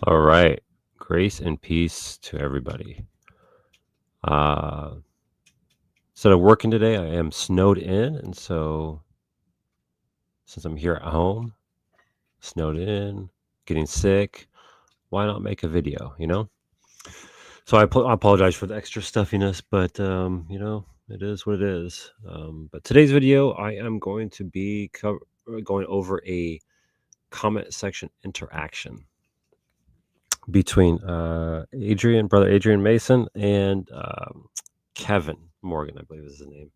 All right. Grace and peace to everybody. Uh, instead of working today, I am snowed in. And so, since I'm here at home, snowed in, getting sick, why not make a video, So, I apologize for the extra stuffiness, but, it is what it is. But today's video, I am going to be going over a comment section interaction between brother Adrian Mason, and Kevin Morgan, I believe is his name.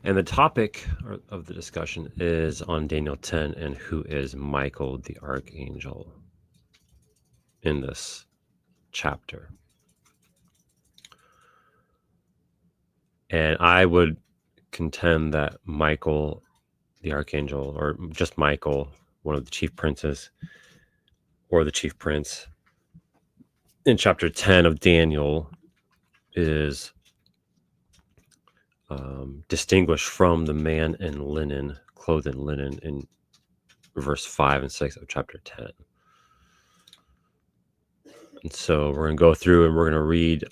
And the topic of the discussion is on Daniel 10 and who is Michael the Archangel in this chapter. And I would contend that Michael the Archangel, or just Michael, one of the chief princes, or the chief prince, in chapter 10 of Daniel is distinguished from the man in linen, clothed in linen, in verse 5 and 6 of chapter 10. And so we're going to go through and we're going to read,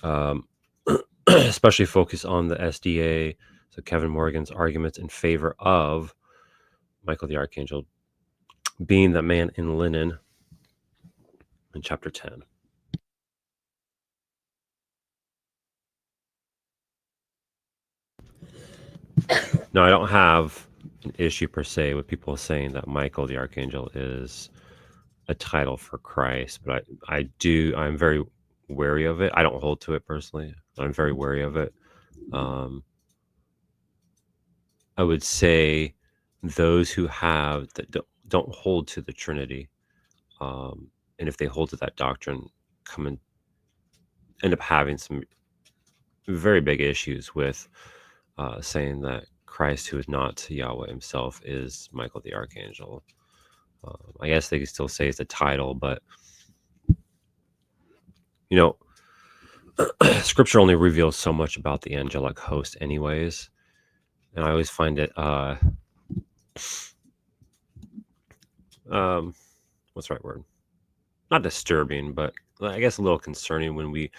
especially focus on the SDA, so Kevin Morgan's arguments in favor of Michael the Archangel being the man in linen in chapter 10. Now, I don't have an issue per se with people saying that Michael the Archangel is a title for Christ, but I'm very wary of it. I don't hold to it personally. I'm very wary of it. I would say those who have that don't hold to the Trinity, and if they hold to that doctrine, end up having some very big issues with saying that Christ, who is not Yahweh himself, is Michael the Archangel. I guess they could still say it's a title, but Scripture only reveals so much about the angelic host, anyways, and I always find it what's the right word? Not disturbing, but I guess a little concerning when we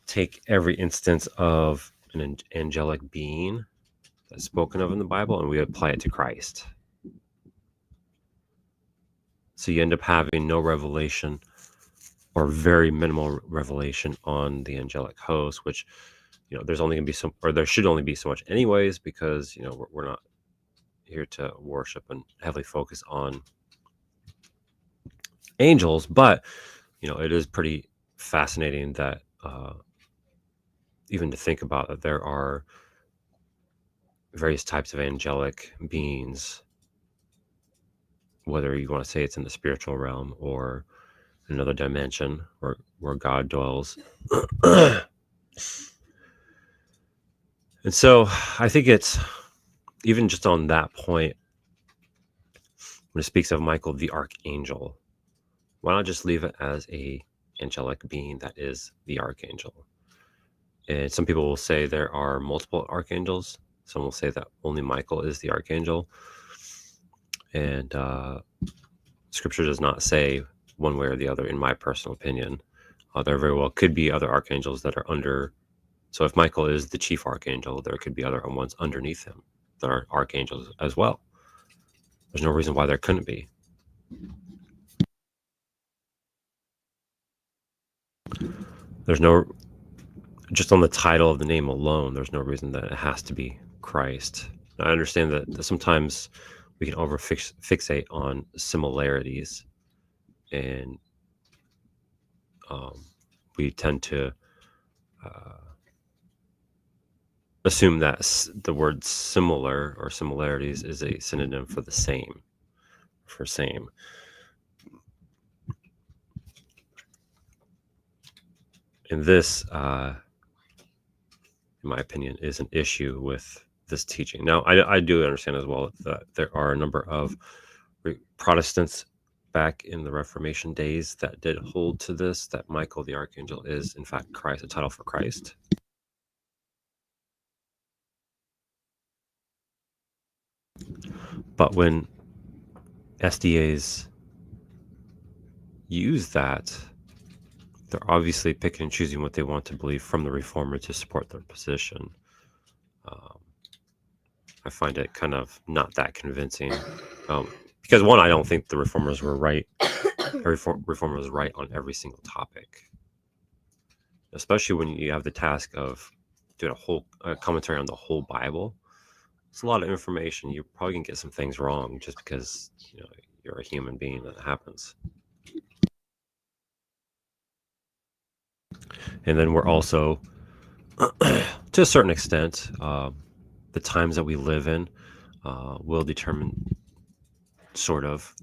take every instance of an angelic being that's spoken of in the Bible and we apply it to Christ. So you end up having no revelation, or very minimal revelation, on the angelic host, which, there's only going to be some, or there should only be so much anyways, because, we're not here to worship and heavily focus on angels. But, it is pretty fascinating that even to think about that there are various types of angelic beings, whether you want to say it's in the spiritual realm or another dimension where God dwells. And so I think it's even just on that point, when it speaks of Michael the Archangel, why not just leave it as a angelic being that is the archangel? And some people will say there are multiple archangels. Some will say that only Michael is the archangel. And Scripture does not say one way or the other, in my personal opinion. There very well could be other archangels that are under. So if Michael is the chief archangel, there could be other ones underneath him that are archangels as well. There's no reason why there couldn't be. There's no, just on the title of the name alone, there's no reason that it has to be Christ. I understand that sometimes we can fixate on similarities, and we tend to assume that the word similar or similarities is a synonym for the same, for same. And this, in my opinion, is an issue with this teaching. Now, I do understand as well that there are a number of Protestants back in the Reformation days that did hold to this, that Michael the Archangel is, in fact, Christ, a title for Christ. But when SDAs use that, they're obviously picking and choosing what they want to believe from the Reformer to support their position. I find it kind of not that convincing. Because one, I don't think the Reformers were right. Reformer was right on every single topic, especially when you have the task of doing a whole commentary on the whole Bible. It's a lot of information. You're probably gonna get some things wrong just because you're a human being. That happens. And then we're also, to a certain extent, the times that we live in will determine sort of,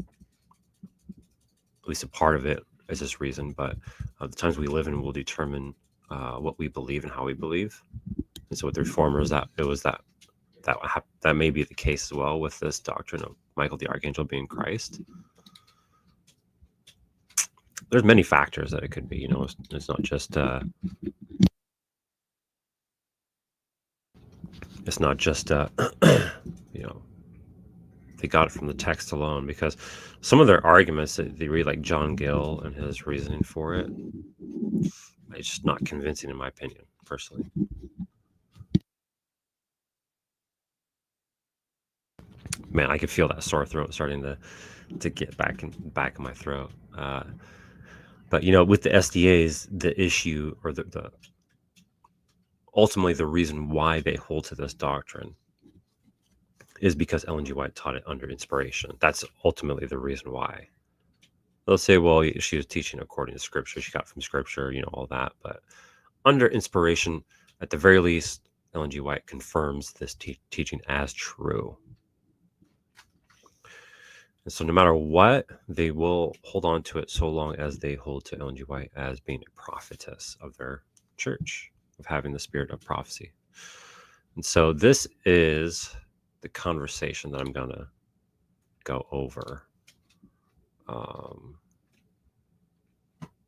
at least a part of it is this reason, but the times we live in will determine what we believe and how we believe. And so with the Reformers, that may be the case as well with this doctrine of Michael the Archangel being Christ. There's many factors that it could be. It's not just they got it from the text alone, because some of their arguments that they read, like John Gill and his reasoning for it, it's just not convincing in my opinion, personally. Man, I could feel that sore throat starting to get back in my throat. But with the SDAs, the issue, or the ultimately the reason why they hold to this doctrine is because Ellen G. White taught it under inspiration. That's ultimately the reason why. They'll say, well, she was teaching according to Scripture. She got from Scripture, all that. But under inspiration, at the very least, Ellen G. White confirms this teaching as true. And so no matter what, they will hold on to it so long as they hold to Ellen G. White as being a prophetess of their church, of having the spirit of prophecy. And so this is the conversation that I'm going to go over.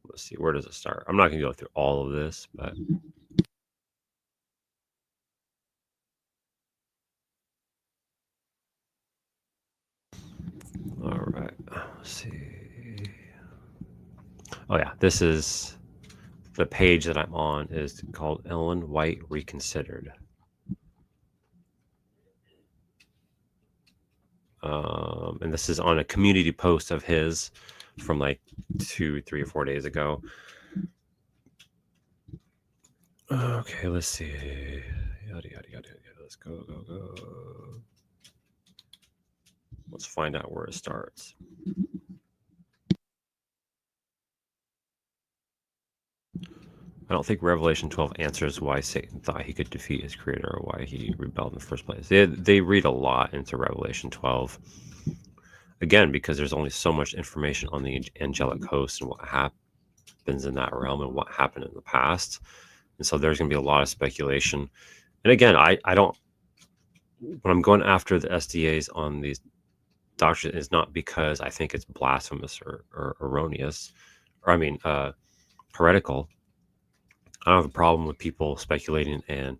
Let's see, where does it start? I'm not going to go through all of this, but all right. Let's see. Oh yeah, this is the page that I'm on, is called Ellen White Reconsidered. And this is on a community post of his from like 2, 3, or 4 days ago. Okay, let's see. Yada, yada, yada, yada. Let's go. Let's find out where it starts. I don't think Revelation 12 answers why Satan thought he could defeat his creator or why he rebelled in the first place. They read a lot into Revelation 12. Again, because there's only so much information on the angelic host and what happens in that realm and what happened in the past. And so there's going to be a lot of speculation. And again, I don't, when I'm going after the SDAs on these doctrines, is not because I think it's blasphemous or erroneous, or heretical. I don't have a problem with people speculating and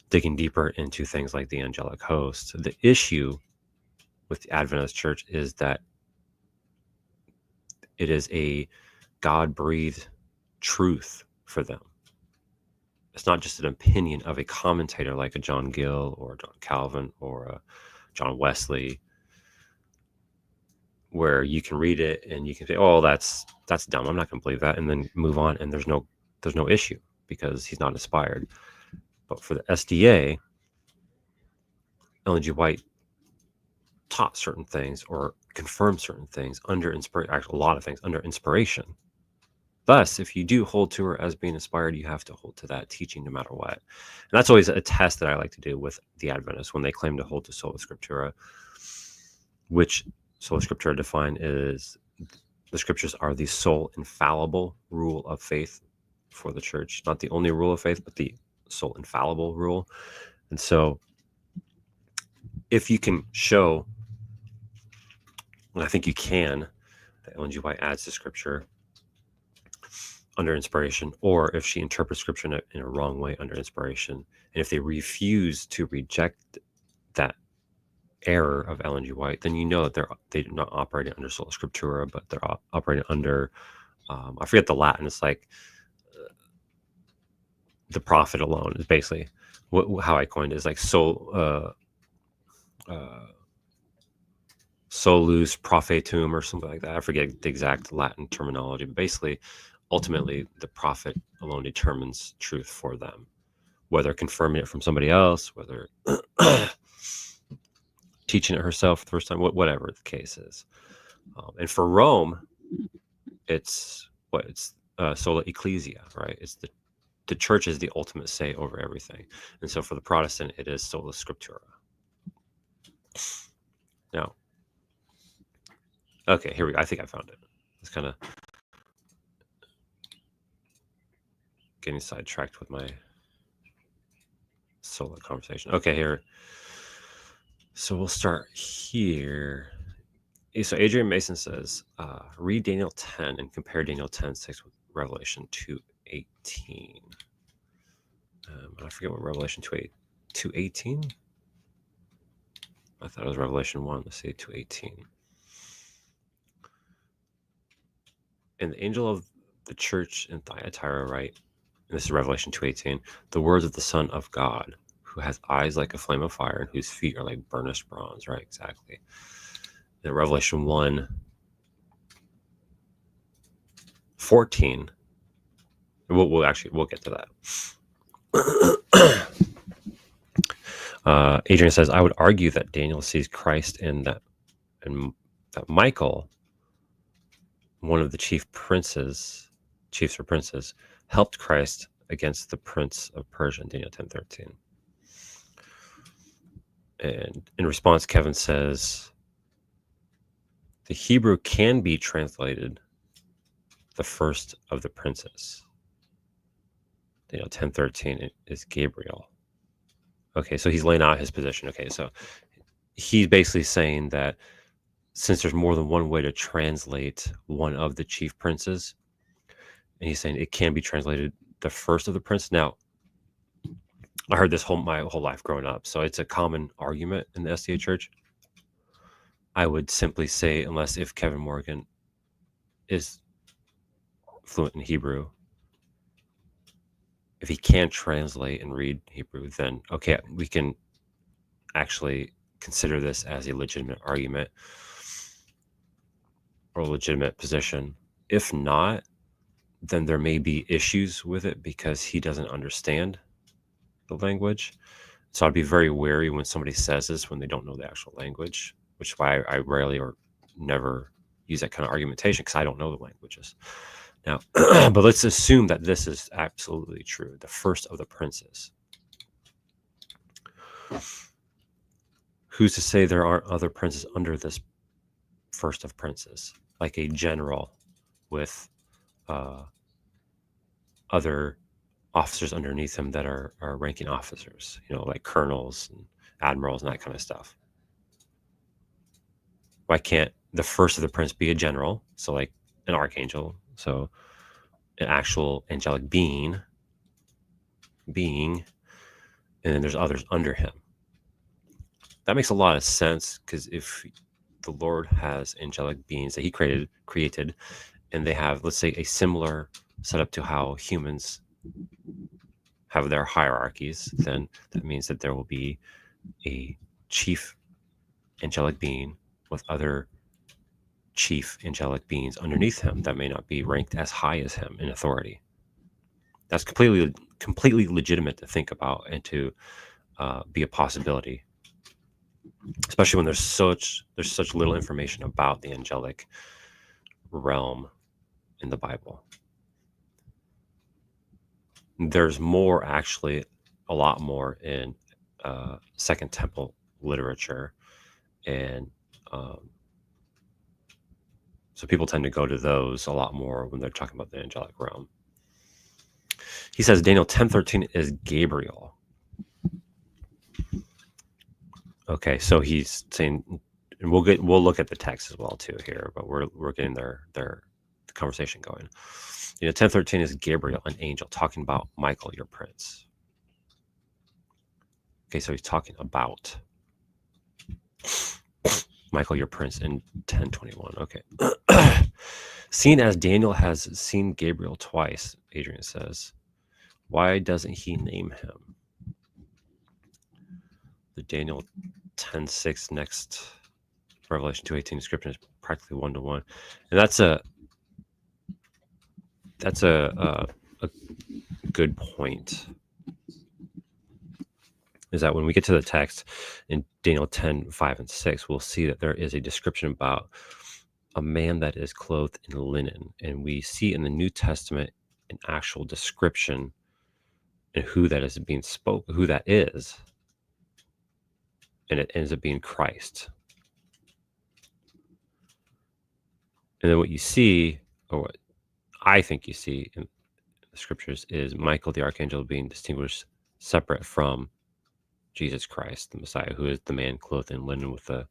digging deeper into things like the angelic host. The issue with the Adventist church is that it is a God-breathed truth for them. It's not just an opinion of a commentator like a John Gill or John Calvin or a John Wesley, where you can read it and you can say, oh, that's dumb, I'm not going to believe that, and then move on, and there's no issue because he's not inspired. But for the SDA, Ellen G. White taught certain things or confirmed certain things under inspiration, actually a lot of things under inspiration. Thus, if you do hold to her as being inspired, you have to hold to that teaching no matter what. And that's always a test that I like to do with the Adventists when they claim to hold to sola scriptura, which sola scriptura defined is the scriptures are the sole infallible rule of faith for the church. Not the only rule of faith, but the sole infallible rule. And so if you can show, and I think you can, that Ellen G. White adds to scripture under inspiration, or if she interprets scripture in a wrong way under inspiration, and if they refuse to reject that error of Ellen G. White, then you know that they're not operating under sola scriptura, but they're operating under I forget the Latin. It's like the prophet alone is basically how I coined it. Is like solus prophetum or something like that. I forget the exact Latin terminology, but basically, ultimately, the prophet alone determines truth for them, whether confirming it from somebody else, whether teaching it herself for the first time, whatever the case is. And for Rome, it's sola ecclesia, right? It's the church is the ultimate say over everything. And so for the Protestant, it is sola scriptura. Now, okay, here we go. I think I found it. It's kind of getting sidetracked with my sola conversation. Okay, here. So we'll start here. So Adrian Mason says, read Daniel 10 and compare Daniel 10:6 with Revelation 2:18. I forget what Revelation 2:18. I thought it was Revelation 1. Let's see, 2:18. And the angel of the church in Thyatira write, and this is Revelation 2:18, the words of the Son of God, who has eyes like a flame of fire and whose feet are like burnished bronze, right? Exactly. In Revelation 1:14, we'll get to that. Adrian says, I would argue that Daniel sees Christ and that Michael, one of the chiefs or princes, helped Christ against the prince of Persia in Daniel 10:13. And in response, Kevin says, the Hebrew can be translated the first of the princes. Daniel 10:13 is Gabriel. Okay, so he's laying out his position. Okay, so he's basically saying that since there's more than one way to translate one of the chief princes, and he's saying it can be translated the first of the prince. Now, I heard this my whole life growing up, so it's a common argument in the SDA church. I would simply say, unless if Kevin Morgan is fluent in Hebrew, if he can translate and read Hebrew, then okay, we can actually consider this as a legitimate argument or legitimate position. If not, then there may be issues with it because he doesn't understand the language. So I'd be very wary when somebody says this when they don't know the actual language, which is why I rarely or never use that kind of argumentation, because I don't know the languages. Now, but let's assume that this is absolutely true, the first of the princes. Who's to say there aren't other princes under this first of princes, like a general with other officers underneath him that are ranking officers, like colonels and admirals and that kind of stuff? Why can't the first of the prince be a general? So like an archangel, so an actual angelic being, and then there's others under him. That makes a lot of sense, because if the Lord has angelic beings that he created, and they have, let's say, a similar setup to how humans have their hierarchies, then that means that there will be a chief angelic being with other chief angelic beings underneath him that may not be ranked as high as him in authority. That's completely legitimate to think about and to be a possibility, especially when there's such little information about the angelic realm in the Bible. There's more, actually, a lot more in Second Temple literature, and so people tend to go to those a lot more when they're talking about the angelic realm. He says Daniel 10:13 is Gabriel. Okay, so he's saying, and we'll look at the text as well too here, but we're getting the conversation going. 10:13 is Gabriel, an angel, talking about Michael, your prince. Okay, so he's talking about Michael, your prince in 10:21. Okay. Seeing as Daniel has seen Gabriel twice, Adrian says, why doesn't he name him? The Daniel 10:6 next Revelation 2:18 description is practically 1-to-1, and that's a good point. Is that when we get to the text in Daniel 10:5 and 6, we'll see that there is a description about a man that is clothed in linen, and we see in the New Testament an actual description and who that is being spoken, who that is, and it ends up being Christ. And then what you see, or what I think you see in the scriptures, is Michael the archangel being distinguished separate from Jesus Christ, the Messiah, who is the man clothed in linen with the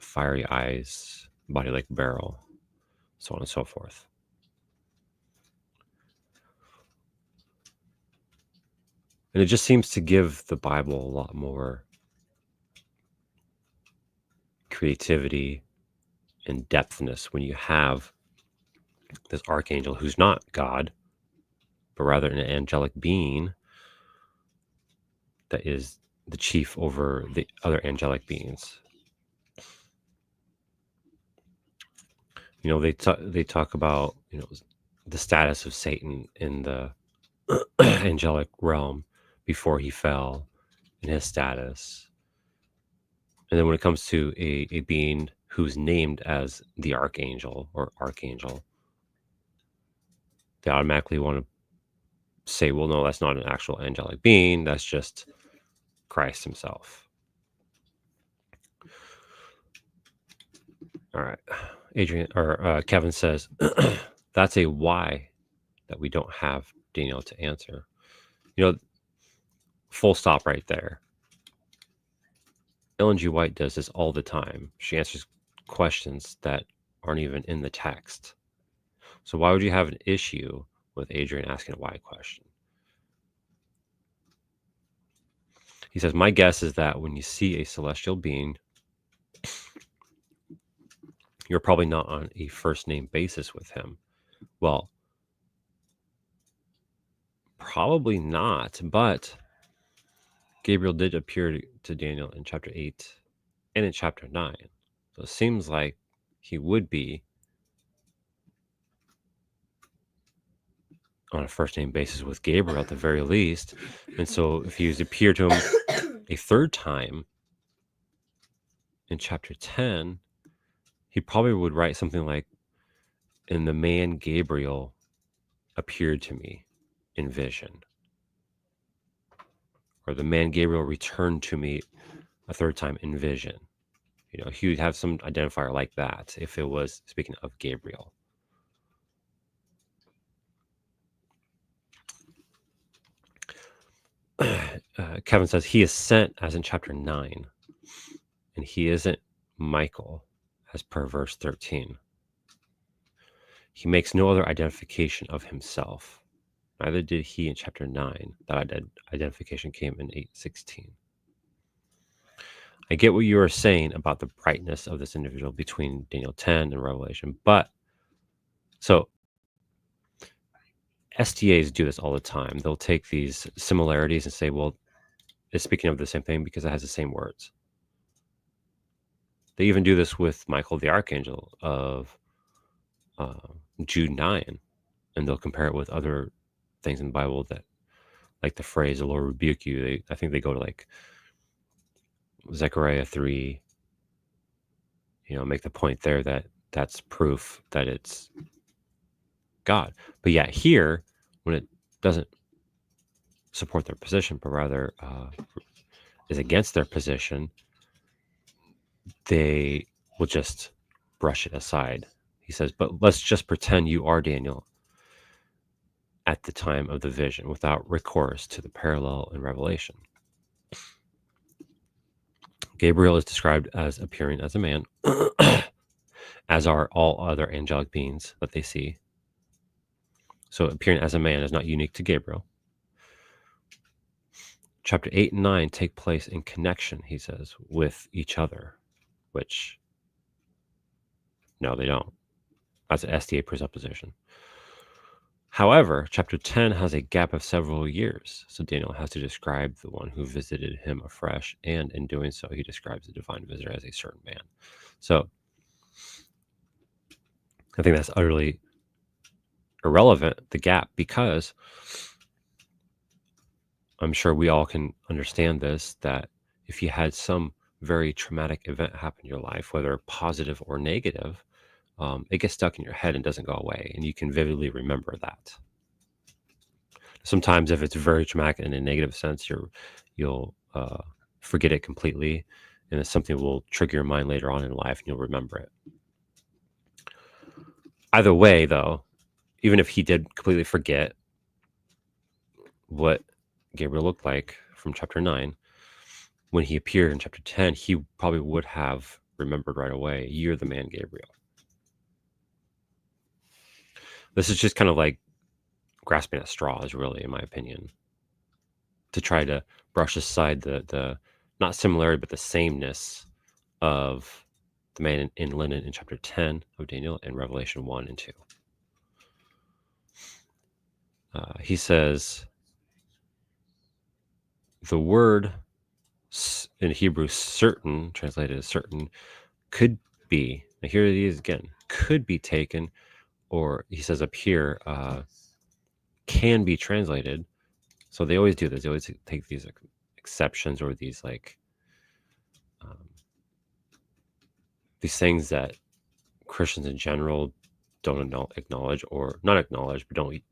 fiery eyes, body like a beryl, so on and so forth. And it just seems to give the Bible a lot more creativity and depthness when you have this archangel who's not God, but rather an angelic being that is the chief over the other angelic beings. You know, they talk about, you know, the status of Satan in the angelic realm before he fell, and his status. And then when it comes to a being who's named as the archangel or archangel, they automatically want to say, well, no, that's not an actual angelic being. That's just Christ himself. All right. Adrian or Kevin says, that's a why that we don't have Daniel to answer. You know, full stop right there. Ellen G. White does this all the time. She answers questions that aren't even in the text. So why would you have an issue with Adrian asking a why question? He says, my guess is that when you see a celestial being, you're probably not on a first name basis with him. Well, probably not, but Gabriel did appear to Daniel in chapter 8 and in chapter 9. So it seems like he would be on a first name basis with Gabriel at the very least. And so if he was appeared to him a third time in chapter 10, he probably would write something like, and the man Gabriel appeared to me in vision. Or the man Gabriel returned to me a third time in vision. You know, he would have some identifier like that if it was speaking of Gabriel. Kevin says he is sent as in chapter 9, and he isn't Michael as per verse 13. He makes no other identification of himself. Neither did he in chapter 9. That identification came in 8:16. I get what you are saying about the brightness of this individual between Daniel 10 and Revelation, but so STAs do this all the time. They'll take these similarities and say, well, it's speaking of the same thing because it has the same words. They even do this with Michael the Archangel of Jude 9, and they'll compare it with other things in the Bible that, like the phrase, the Lord rebuke you. I think they go to like Zechariah 3, you know, make the point there that that's proof that it's God. But yet here, when it doesn't support their position, but rather is against their position, they will just brush it aside. He says, but let's just pretend you are Daniel at the time of the vision without recourse to the parallel in Revelation. Gabriel is described as appearing as a man, as are all other angelic beings that they see. So appearing as a man is not unique to Gabriel. chapter 8 and 9 take place in connection, he says, with each other, which, no, they don't. That's an SDA presupposition. However, chapter 10 has a gap of several years, so Daniel has to describe the one who visited him afresh, and in doing so, he describes the divine visitor as a certain man. So, I think that's utterly irrelevant, the gap, because I'm sure we all can understand this, that if you had some very traumatic event happen in your life, whether positive or negative, it gets stuck in your head and doesn't go away, and you can vividly remember that. Sometimes if it's very traumatic in a negative sense, you'll forget it completely, and it's something will trigger your mind later on in life and you'll remember it. Either way, though, even if he did completely forget what Gabriel looked like from chapter 9, when he appeared in chapter 10, he probably would have remembered right away, you're the man, Gabriel. This is just kind of like grasping at straws, really, in my opinion, to try to brush aside the not similarity, but the sameness of the man in linen in chapter 10 of Daniel and Revelation 1 and 2. He says, the word in Hebrew, certain, translated as certain, could be, now here it is again, could be taken, or he says up here, can be translated. So they always do this. They always take these exceptions or these these things that Christians in general don't acknowledge, or not acknowledge, but don't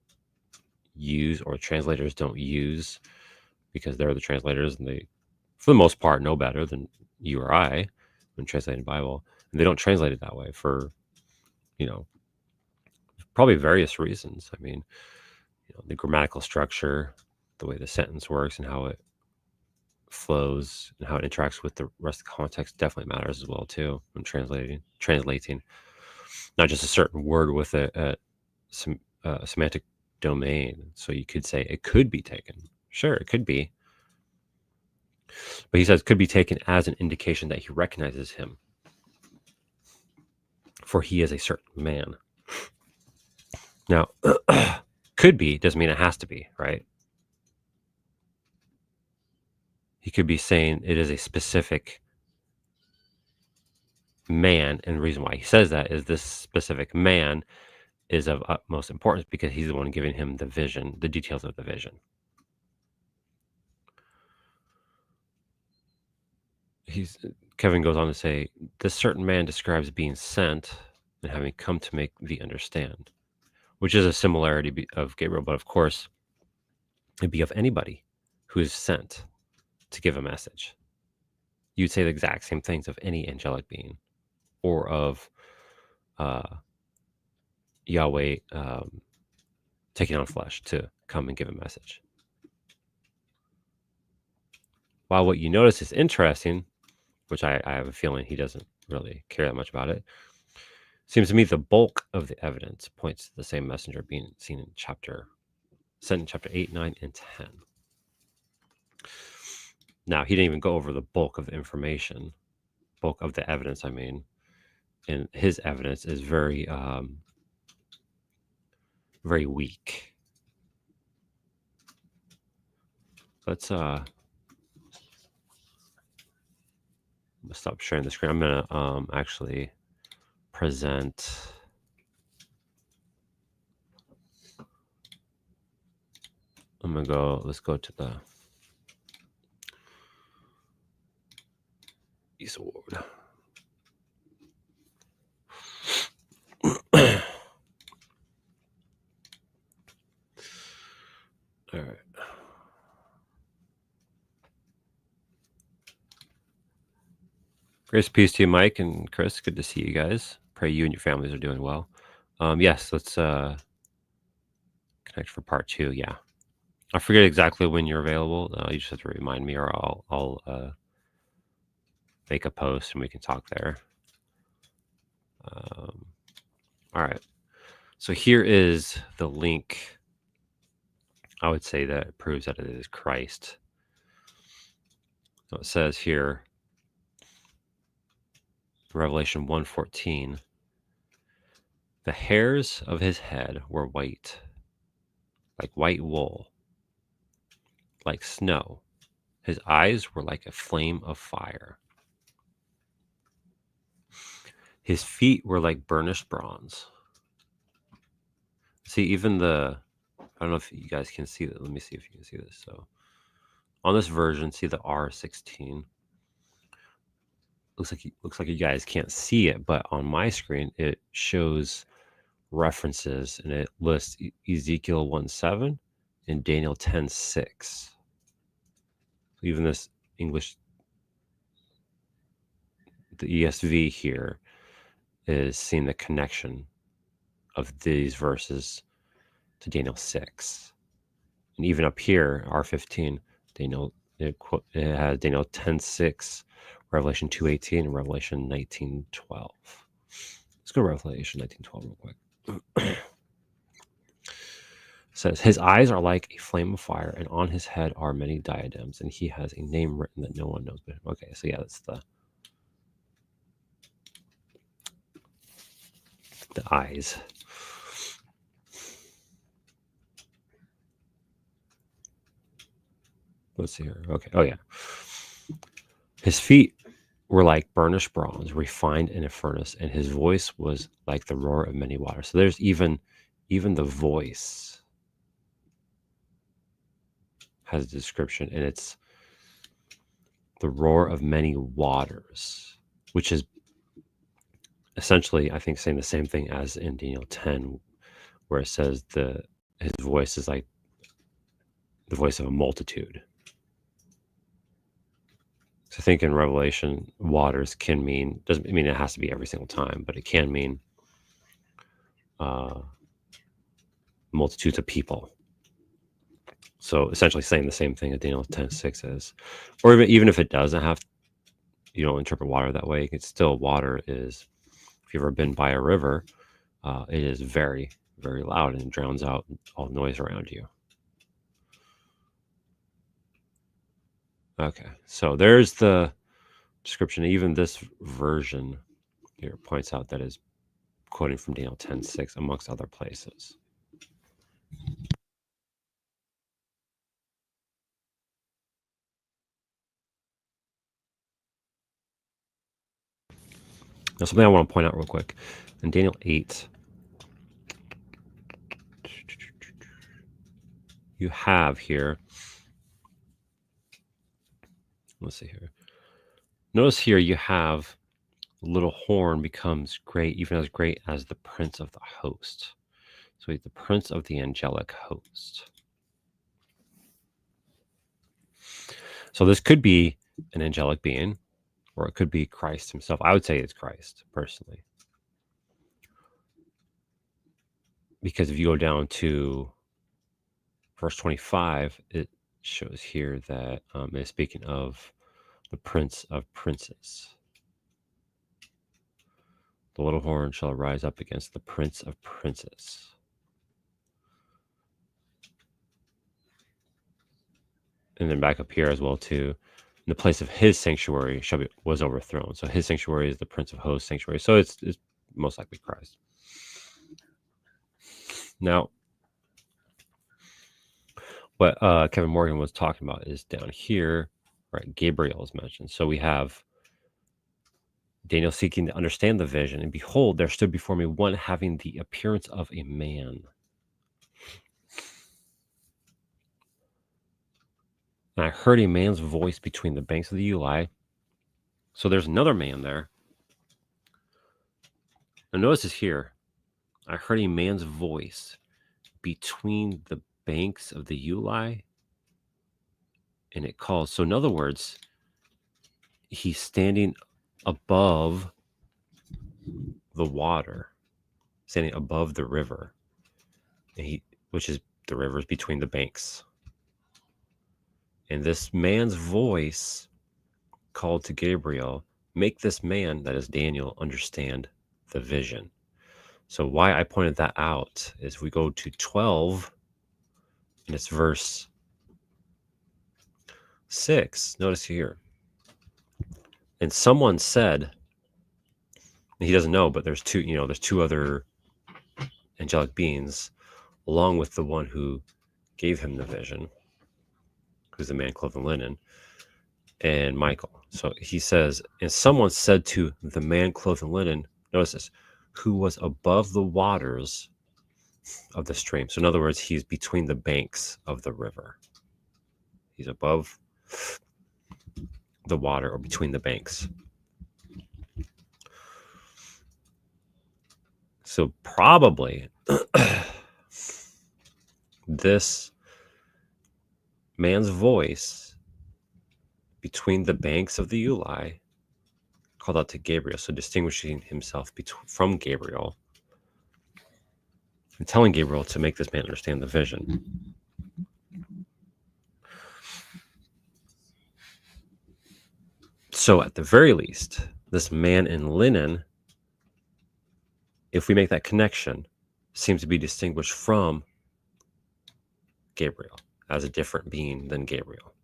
use, or translators don't use, because they're the translators and they, for the most part, know better than you or I when translating the Bible. And they don't translate it that way for, probably various reasons. I mean, the grammatical structure, the way the sentence works and how it flows and how it interacts with the rest of the context definitely matters as well too when translating not just a certain word with a semantic domain. So you could say it could be taken. Sure, it could be. But he says could be taken as an indication that he recognizes him, for he is a certain man. Now, could be doesn't mean it has to be, right? He could be saying it is a specific man, and the reason why he says that is this specific man is of utmost importance because he's the one giving him the vision, the details of the vision. Kevin goes on to say, this certain man describes being sent and having come to make thee understand, which is a similarity of Gabriel, but of course, it'd be of anybody who is sent to give a message. You'd say the exact same things of any angelic being, or of Yahweh taking on flesh to come and give a message. While what you notice is interesting, which I have a feeling he doesn't really care that much about it, seems to me the bulk of the evidence points to the same messenger being seen in chapter 8, 9, and 10. Now, he didn't even go over the bulk of the information, bulk of the evidence, I mean, and his evidence is very, very weak. Let's stop sharing the screen. I'm gonna actually present. Let's go to the Eastward. All right. Grace, peace to you, Mike and Chris. Good to see you guys. Pray you and your families are doing well. Yes, let's connect for part 2. Yeah, I forget exactly when you're available. You just have to remind me, or I'll make a post and we can talk there. All right. So here is the link. I would say that proves that it is Christ. So it says here, Revelation 1:14, the hairs of his head were white, like white wool, like snow. His eyes were like a flame of fire. His feet were like burnished bronze. See, even I don't know if you guys can see that. Let me see if you can see this. So on this version, see the R16. Looks like you guys can't see it, but on my screen it shows references and it lists Ezekiel 1:7 and Daniel 10:6. So even this English, the ESV here, is seeing the connection of these verses to Daniel 6. And even up here, R15, it has Daniel 10:6, Revelation 2:18, and Revelation 19:12. Let's go to Revelation 19:12 real quick. It says, his eyes are like a flame of fire, and on his head are many diadems, and he has a name written that no one knows but him. Okay, so yeah, that's the eyes. Let's see here. Okay. Oh yeah. His feet were like burnished bronze, refined in a furnace, and his voice was like the roar of many waters. So there's even the voice has a description, and it's the roar of many waters, which is essentially, I think, saying the same thing as in Daniel 10, where it says his voice is like the voice of a multitude. So I think in Revelation, waters doesn't mean it has to be every single time, but it can mean multitudes of people. So essentially saying the same thing that Daniel 10:6 is. Or even if it doesn't have, you don't interpret water that way, it's still water is, if you've ever been by a river, it is very, very loud and drowns out all noise around you. Okay, so there's the description. Even this version here points out that is quoting from Daniel 10:6 amongst other places. Now, something I want to point out real quick. In Daniel 8, you have here, let's see here. Notice here you have the little horn becomes great, even as great as the prince of the host. So he's the prince of the angelic host. So this could be an angelic being, or it could be Christ himself. I would say it's Christ, personally. Because if you go down to verse 25, it shows here that it's speaking of the prince of princes. The little horn shall rise up against the prince of princes. And then back up here as well too, in the place of his sanctuary was overthrown. So his sanctuary is the prince of hosts sanctuary. So it's most likely Christ. Now, what Kevin Morgan was talking about is down here, right? Gabriel is mentioned. So we have Daniel seeking to understand the vision, and behold, there stood before me one having the appearance of a man. And I heard a man's voice between the banks of the Uli. So there's another man there. Now notice this here. I heard a man's voice between the banks of the Uli, and it calls. So in other words, he's standing above the water, standing above the river, and which is the rivers between the banks. And this man's voice called to Gabriel, make this man, that is Daniel, understand the vision. So why I pointed that out is we go to 12, and it's verse 6. Notice here. And someone said, and he doesn't know, but there's two other angelic beings, along with the one who gave him the vision, who's the man clothed in linen, and Michael. So he says, and someone said to the man clothed in linen, notice this, who was above the waters of the stream. So in other words, he's between the banks of the river. He's above the water or between the banks. So probably this man's voice between the banks of the Uli called out to Gabriel, so distinguishing himself from Gabriel and telling Gabriel to make this man understand the vision. So at the very least, this man in linen, if we make that connection, seems to be distinguished from Gabriel as a different being than Gabriel.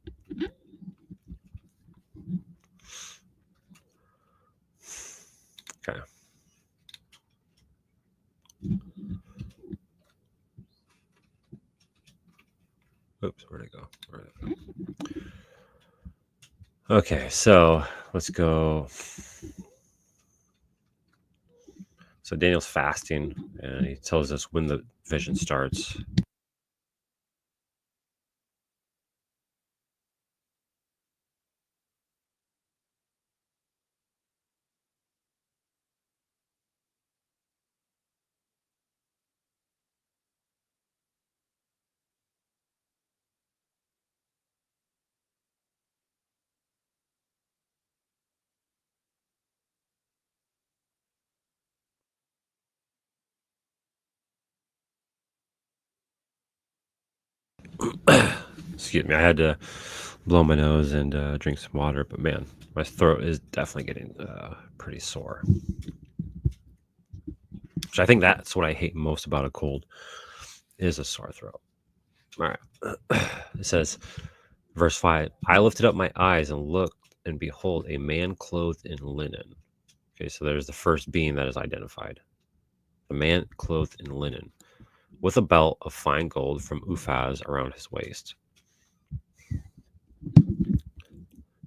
Okay. Oops, where'd it go? Okay, so let's go. So Daniel's fasting, and he tells us when the vision starts. Excuse me, I had to blow my nose and drink some water, but man, my throat is definitely getting pretty sore. Which I think that's what I hate most about a cold is a sore throat. All right. It says, verse 5, I lifted up my eyes and looked, and behold, a man clothed in linen. Okay, so there's the first being that is identified. The man clothed in linen, with a belt of fine gold from Uphaz around his waist.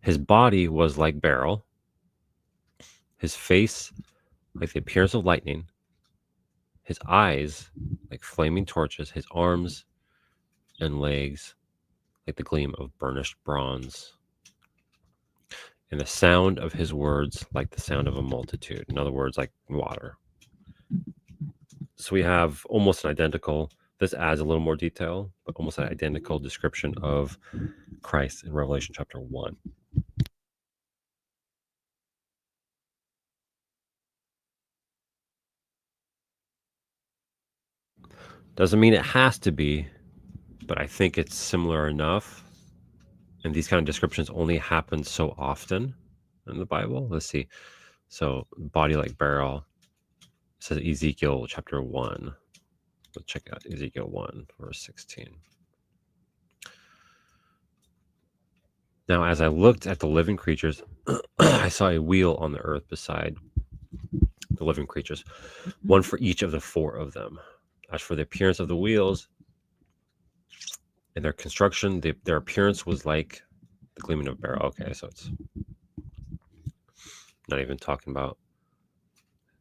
His body was like beryl, his face like the appearance of lightning, his eyes like flaming torches, his arms and legs like the gleam of burnished bronze, and the sound of his words like the sound of a multitude. In other words, like water. So we have almost an identical, this adds a little more detail, but almost an identical description of Christ in Revelation chapter 1. Doesn't mean it has to be, but I think it's similar enough. And these kind of descriptions only happen so often in the Bible. Let's see. So, body like beryl, says Ezekiel chapter 1. Let's check out Ezekiel 1, verse 16. Now, as I looked at the living creatures, I saw a wheel on the earth beside the living creatures, one for each of the four of them. As for the appearance of the wheels and their construction, their appearance was like the gleaming of a beryl. Okay, so it's not even talking about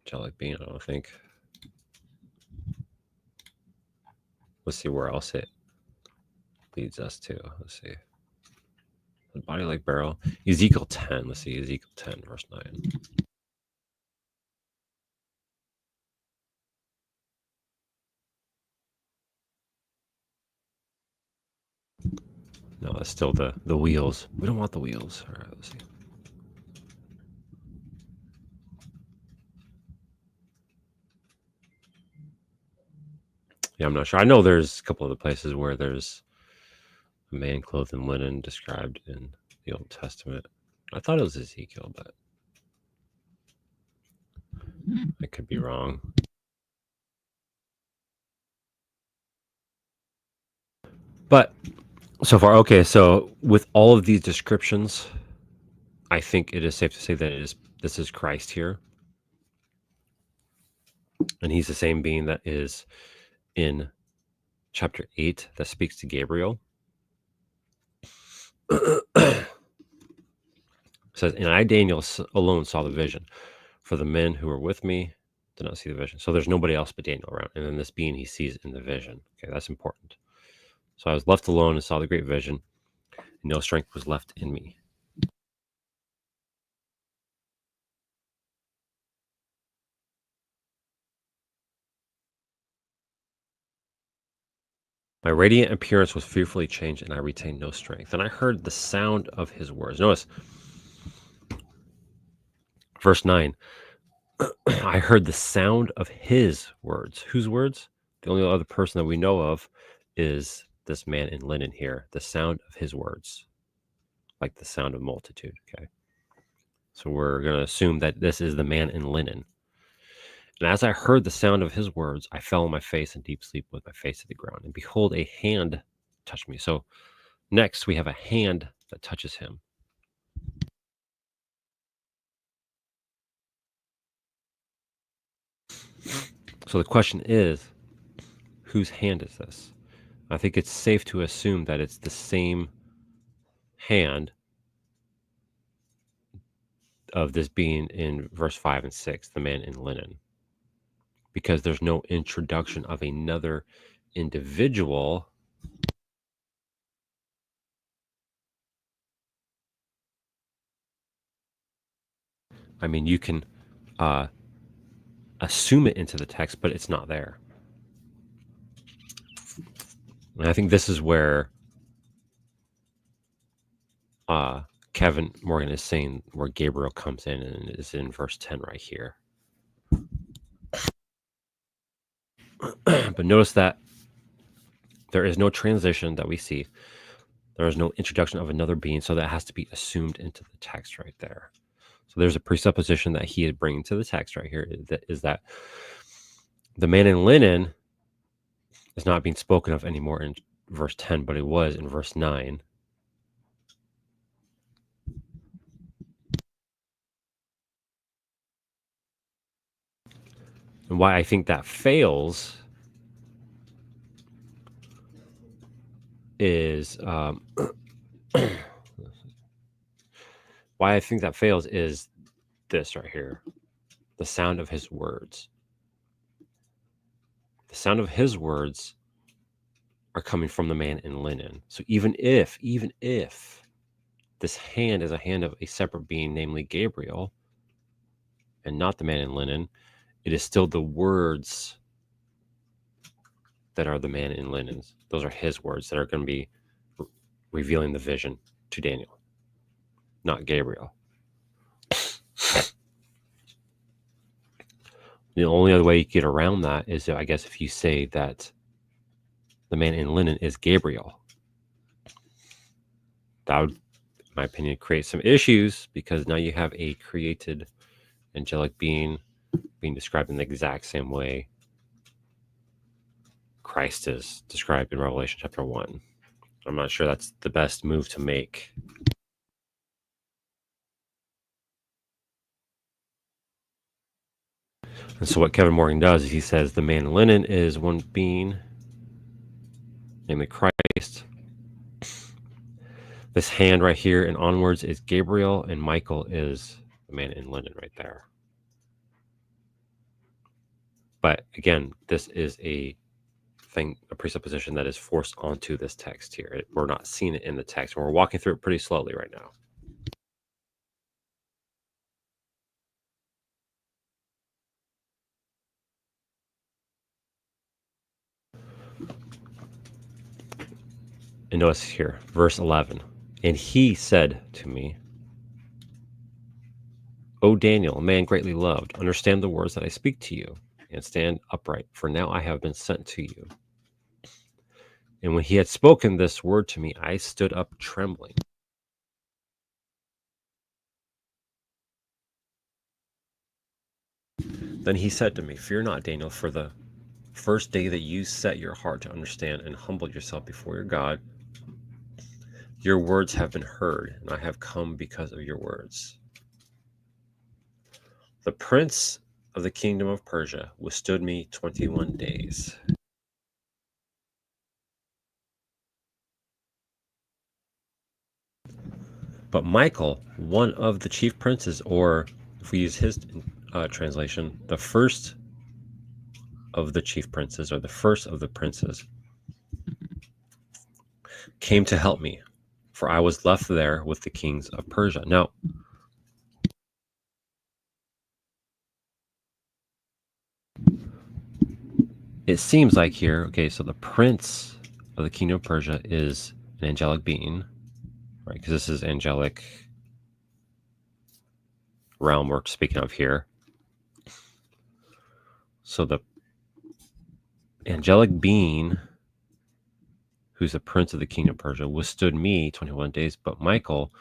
angelic being, I don't think. Let's see where else it leads us to. Let's see. The body like beryl. Ezekiel 10. Let's see. Ezekiel 10, verse 9. No, it's still the wheels. We don't want the wheels. All right, let's see. Yeah, I'm not sure. I know there's a couple other places where there's a man clothed in linen described in the Old Testament. I thought it was Ezekiel, but I could be wrong. But so far, okay, so with all of these descriptions I think it is safe to say that this is Christ here, and he's the same being that is in chapter 8 that speaks to Gabriel. It says, and I, Daniel, alone saw the vision, for the men who were with me did not see the vision. So there's nobody else but Daniel around. And then this being he sees in the vision. Okay, that's important. So I was left alone and saw the great vision, and no strength was left in me. My radiant appearance was fearfully changed, and I retained no strength. And I heard the sound of his words. Notice, verse 9, I heard the sound of his words. Whose words? The only other person that we know of is this man in linen here. The sound of his words, like the sound of multitude. Okay. So we're going to assume that this is the man in linen. And as I heard the sound of his words, I fell on my face in deep sleep with my face to the ground. And behold, a hand touched me. So next we have a hand that touches him. So the question is, whose hand is this? I think it's safe to assume that it's the same hand of this being in verse 5 and 6, the man in linen, because there's no introduction of another individual. I mean, you can assume it into the text, but it's not there. And I think this is where Kevin Morgan is saying where Gabriel comes in, and is in verse 10 right here. But notice that there is no transition that we see. There is no introduction of another being, so that has to be assumed into the text right there. So there's a presupposition that he is bringing to the text right here, is that the man in linen is not being spoken of anymore in verse 10, but it was in verse 9. And why I think that fails is why I think that fails is this right here, the sound of his words. The sound of his words are coming from the man in linen. So even if this hand is a hand of a separate being, namely Gabriel, and not the man in linen, it is still the words that are the man in linens. Those are his words that are going to be revealing the vision to Daniel, not Gabriel. The only other way you get around that is, I guess, if you say that the man in linen is Gabriel. That would, in my opinion, create some issues, because now you have a created angelic being being described in the exact same way Christ is described in Revelation chapter 1. I'm not sure that's the best move to make. And so what Kevin Morgan does is he says the man in linen is one being, namely Christ. This hand right here and onwards is Gabriel, and Michael is the man in linen right there. But again, this is a presupposition that is forced onto this text here. We're not seeing it in the text. We're walking through it pretty slowly right now. And notice here, verse 11. And he said to me, O Daniel, a man greatly loved, understand the words that I speak to you, and stand upright, for now I have been sent to you. And when he had spoken this word to me, I stood up trembling. Then he said to me, Fear not, Daniel, for the first day that you set your heart to understand and humble yourself before your God, Your words have been heard, and I have come because of your words. The prince of the kingdom of Persia withstood me 21 days. But Michael, one of the chief princes, or if we use his translation, the first of the chief princes, or the first of the princes, came to help me, for I was left there with the kings of Persia. Now, it seems like here, okay, so the prince of the kingdom of Persia is an angelic being, right? Because this is angelic realm we're speaking of here. So the angelic being, who's the prince of the kingdom of Persia, withstood me 21 days, but Michael,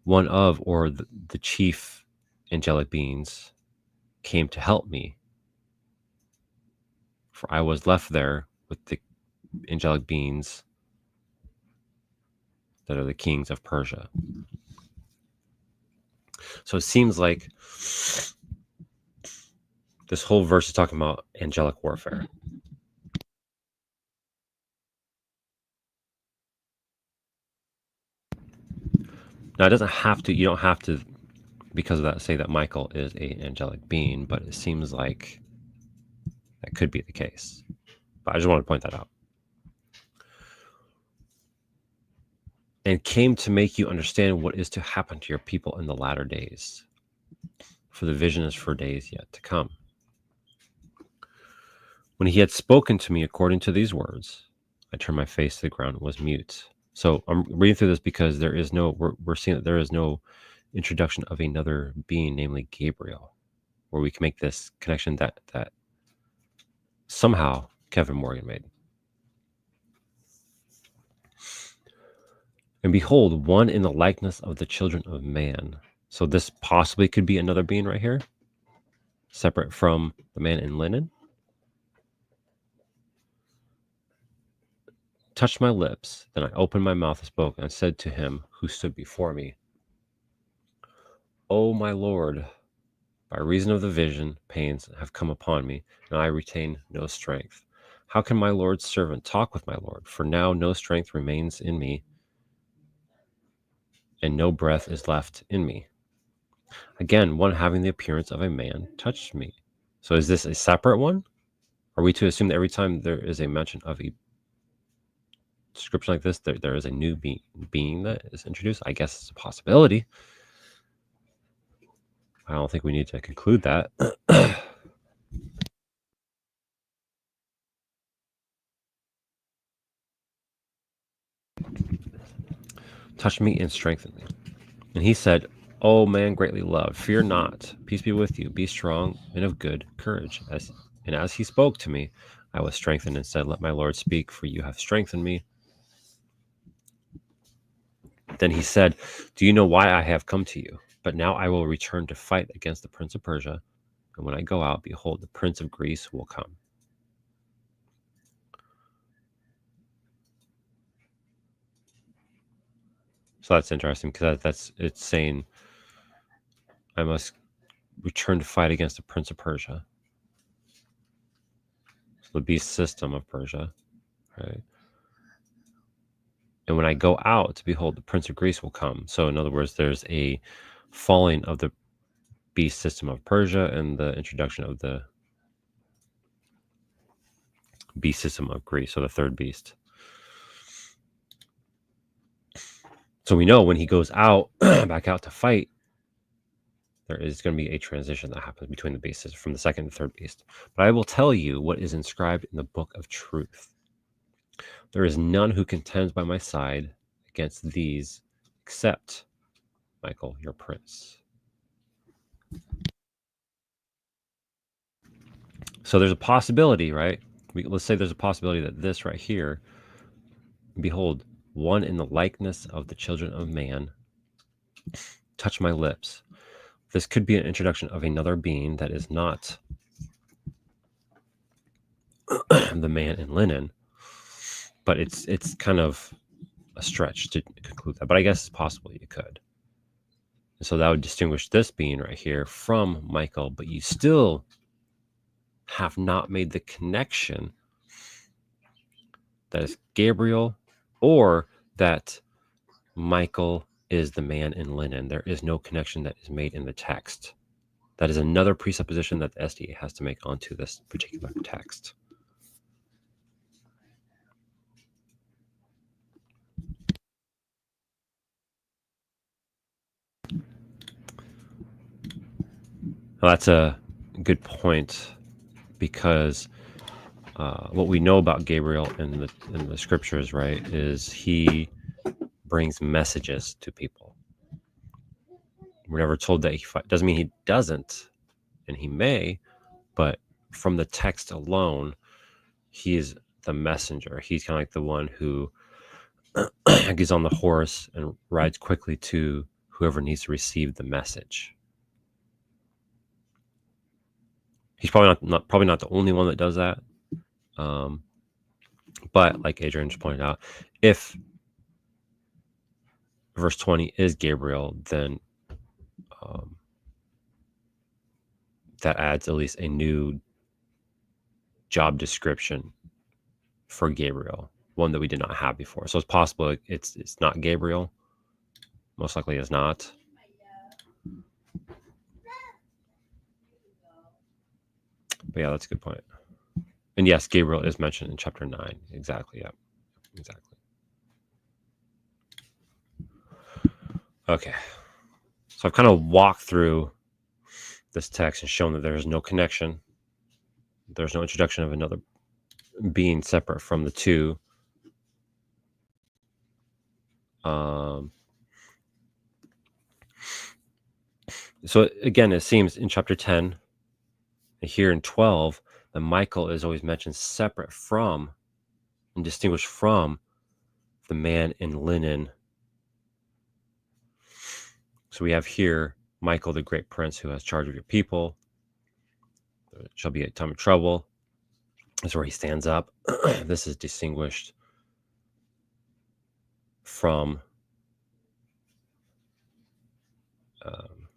one of, or the chief angelic beings, came to help me, for I was left there with the angelic beings that are the kings of Persia. So it seems like this whole verse is talking about angelic warfare. Now, it doesn't have to, you don't have to, because of that, say that Michael is an angelic being, but it seems like that could be the case. But I just want to point that out. And came to make you understand what is to happen to your people in the latter days. For the vision is for days yet to come. When he had spoken to me according to these words, I turned my face to the ground and was mute. So I'm reading through this because there is no, we're seeing that there is no introduction of another being, namely Gabriel, where we can make this connection that somehow Kevin Morgan made. And behold, one in the likeness of the children of man. So this possibly could be another being right here, separate from the man in linen. Touched my lips, then I opened my mouth and spoke, and said to him who stood before me, O my Lord, by reason of the vision, pains have come upon me, and I retain no strength. How can my Lord's servant talk with my Lord? For now no strength remains in me, and no breath is left in me. Again, one having the appearance of a man touched me. So is this a separate one? Are we to assume that every time there is a mention of a description like this, there is a new being that is introduced? I guess it's a possibility. I don't think we need to conclude that. Touch me and strengthen me. And he said, O man greatly loved, fear not. Peace be with you. Be strong and of good courage. As he spoke to me, I was strengthened and said, Let my Lord speak, for you have strengthened me. Then he said, Do you know why I have come to you? But now I will return to fight against the prince of Persia. And when I go out, behold, the prince of Greece will come. So that's interesting because it's saying I must return to fight against the prince of Persia. So the beast system of Persia, right? And when I go out, behold, the prince of Greece will come. So in other words, there's a falling of the beast system of Persia and the introduction of the beast system of Greece, so the third beast. So we know when he goes out, back out to fight, there is going to be a transition that happens between the beasts from the second and third beast. But I will tell you what is inscribed in the book of truth. There is none who contends by my side against these except Michael, your prince. So there's a possibility, right? Let's say there's a possibility that this right here, behold, one in the likeness of the children of man, touch my lips. This could be an introduction of another being that is not the man in linen, but it's kind of a stretch to conclude that, but I guess it's possible you could. And so that would distinguish this being right here from Michael, but you still have not made the connection that is Gabriel or that Michael is the man in linen. There is no connection that is made in the text. That is another presupposition that the SDA has to make onto this particular text. Well, that's a good point, because what we know about Gabriel in the scriptures, right, is he brings messages to people. We're never told that he doesn't mean he doesn't, and he may, but from the text alone, he is the messenger. He's kind of like the one who gets on the horse and rides quickly to whoever needs to receive the message. He's probably not the only one that does that. But like Adrian just pointed out, if verse 20 is Gabriel, then that adds at least a new job description for Gabriel, one that we did not have before. So it's possible it's not Gabriel. Most likely it's not. But yeah, that's a good point. And yes, Gabriel is mentioned in chapter 9. Exactly. Yeah. Exactly. Okay. So I've kind of walked through this text and shown that there is no connection. There's no introduction of another being separate from the two. So again, it seems in chapter 10 and here in 12 that Michael is always mentioned separate from and distinguished from the man in linen. So we have here Michael, the great prince who has charge of your people. There shall be a time of trouble. That's where he stands up. This is distinguished from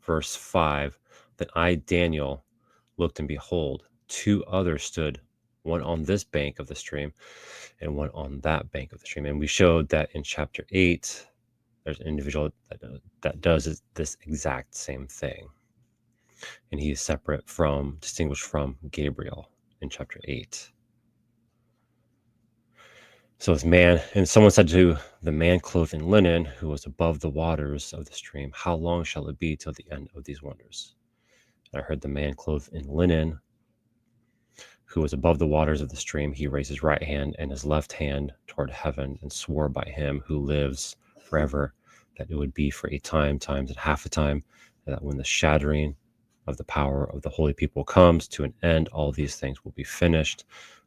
verse 5. Then I, Daniel, looked, and behold, two others stood, one on this bank of the stream and one on that bank of the stream. And we showed that in chapter 8, there's an individual that does this exact same thing. And he is distinguished from Gabriel in chapter 8. So this man, and someone said to the man clothed in linen, who was above the waters of the stream, how long shall it be till the end of these wonders? And I heard the man clothed in linen, who was above the waters of the stream, he raised his right hand and his left hand toward heaven, and swore by him who lives forever that it would be for a time, times and half a time, and that when the shattering of the power of the holy people comes to an end, all these things will be finished.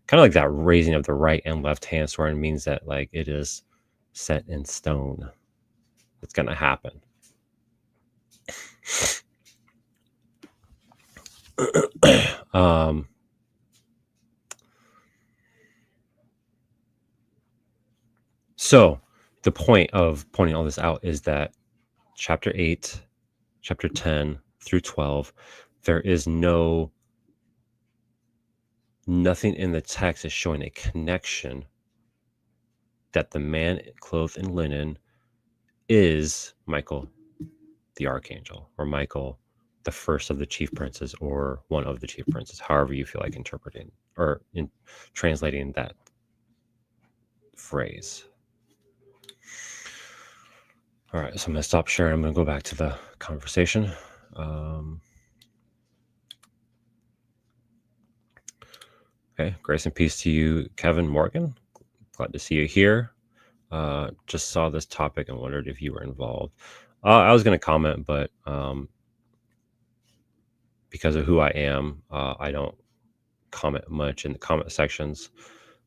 Kind of like that raising of the right and left hand swearing means that like it is set in stone. It's going to happen. So the point of pointing all this out is that chapter 8, chapter 10 through 12, there is nothing in the text is showing a connection that the man clothed in linen is Michael the archangel, or Michael the first of the chief princes, or one of the chief princes, however you feel like interpreting or translating that phrase. All right, so I'm going to stop sharing. I'm going to go back to the conversation. Okay, grace and peace to you, Kevin Morgan. Glad to see you here. Just saw this topic and wondered if you were involved. I was going to comment, but because of who I am, I don't comment much in the comment sections.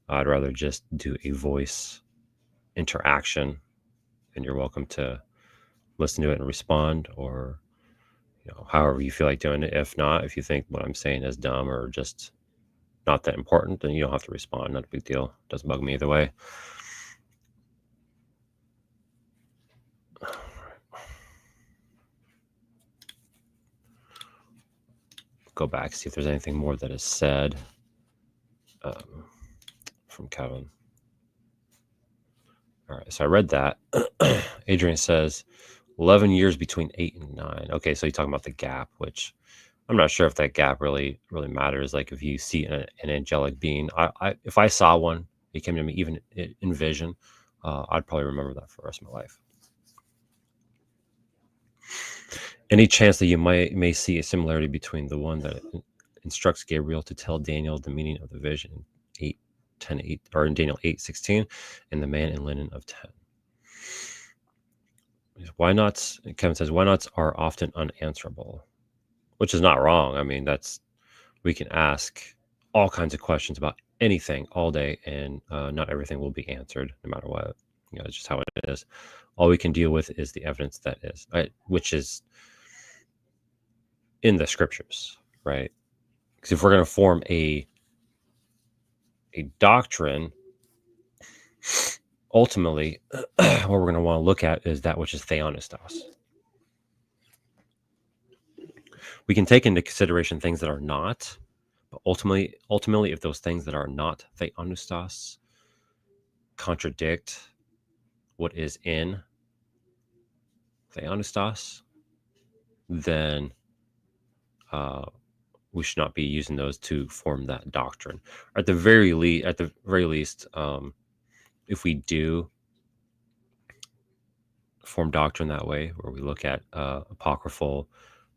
I'd rather just do a voice interaction, and you're welcome to listen to it and respond, or however you feel like doing it. If not, if you think what I'm saying is dumb or just not that important, then you don't have to respond. Not a big deal. Doesn't bug me either way. go back, see if there's anything more that is said from Kevin. All right, so I read that. Adrian says 11 years between 8 and 9. Okay, so you're talking about the gap, which I'm not sure if that gap really matters. Like if you see an angelic being, if I saw one, it came to me even in vision, I'd probably remember that for the rest of my life. Any chance that you may see a similarity between the one that instructs Gabriel to tell Daniel the meaning of the vision, 8:10:8, or in Daniel 8:16, and the man in linen of 10? Why not? Kevin says, why nots are often unanswerable, which is not wrong. I mean, we can ask all kinds of questions about anything all day, and not everything will be answered no matter what. It's just how it is. All we can deal with is the evidence that is, which is in the scriptures, right? Because if we're going to form a doctrine, ultimately, what we're going to want to look at is that which is theonistos. We can take into consideration things that are not, but ultimately, if those things that are not theonistos contradict what is in theonistos, then we should not be using those to form that doctrine. At the very least, if we do form doctrine that way, where we look at apocryphal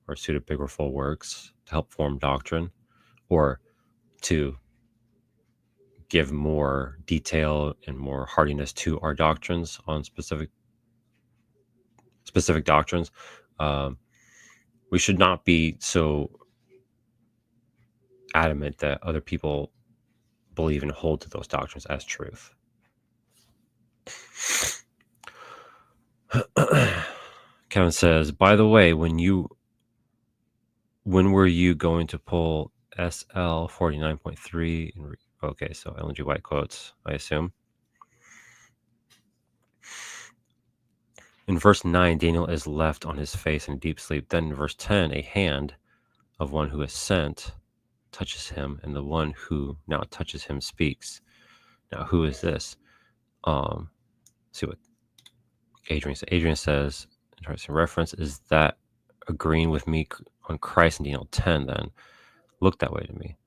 or pseudepigraphal works to help form doctrine, or to give more detail and more hardiness to our doctrines on specific doctrines, we should not be so adamant that other people believe and hold to those doctrines as truth. Kevin says, by the way, when were you going to pull SL 49.3? Okay, so Ellen G. White quotes, I assume. In verse 9, Daniel is left on his face in deep sleep. Then in verse 10, a hand of one who is sent touches him, and the one who now touches him speaks. Now, who is this? See what Adrian says. Adrian says, interesting reference, is that agreeing with me on Christ in Daniel 10 then? Looked that way to me.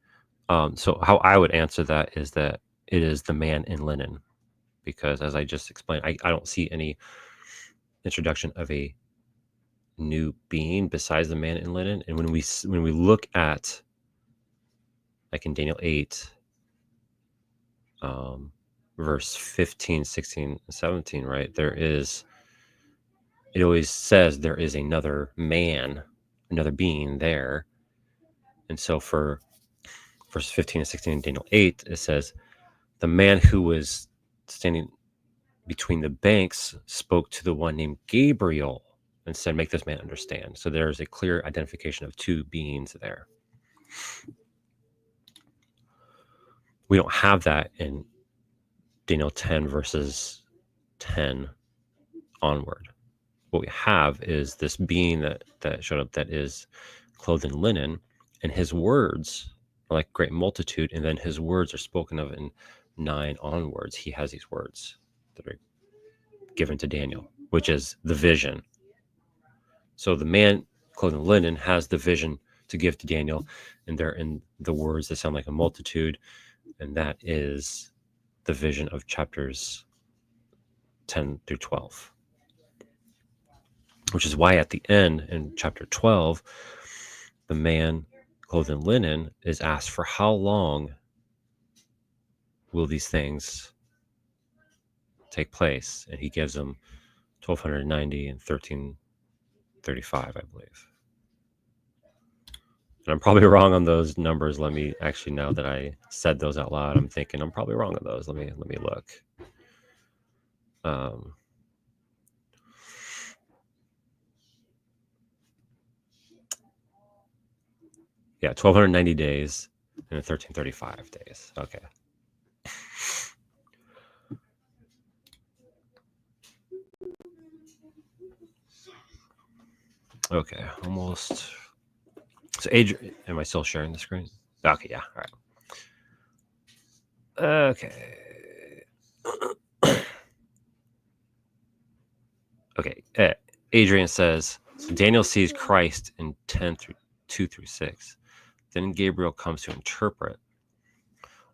So how I would answer that is that it is the man in linen, because as I just explained, I don't see any introduction of a new being besides the man in linen. And when we look at, like in Daniel 8, verse 15, 16, and 17, right, it always says there is another man, another being there. And so for verse 15 and 16 in Daniel 8, it says, the man who was standing between the banks spoke to the one named Gabriel and said, make this man understand. So there's a clear identification of two beings there. We don't have that in Daniel 10 verses 10 onward. What we have is this being that showed up that is clothed in linen, and his words are like great multitude, and then his words are spoken of in 9 onwards. He has these words that are given to Daniel, which is the vision. So the man clothed in linen has the vision to give to Daniel, and they're in the words that sound like a multitude, and that is the vision of chapters 10 through 12. Which is why at the end in chapter 12, the man clothed in linen is asked, for how long will these things take place? And he gives them 1290 and 1335, I believe. And I'm probably wrong on those numbers. Let me actually, now that I said those out loud, I'm thinking I'm probably wrong on those. Let me look. Yeah, 1290 days and 1335 days. Okay. Okay, almost So Adrian, am I still sharing the screen? Okay, yeah, all right. Okay. Okay. Adrian says, so Daniel sees Christ in 10 through 2 through 6. Then Gabriel comes to interpret.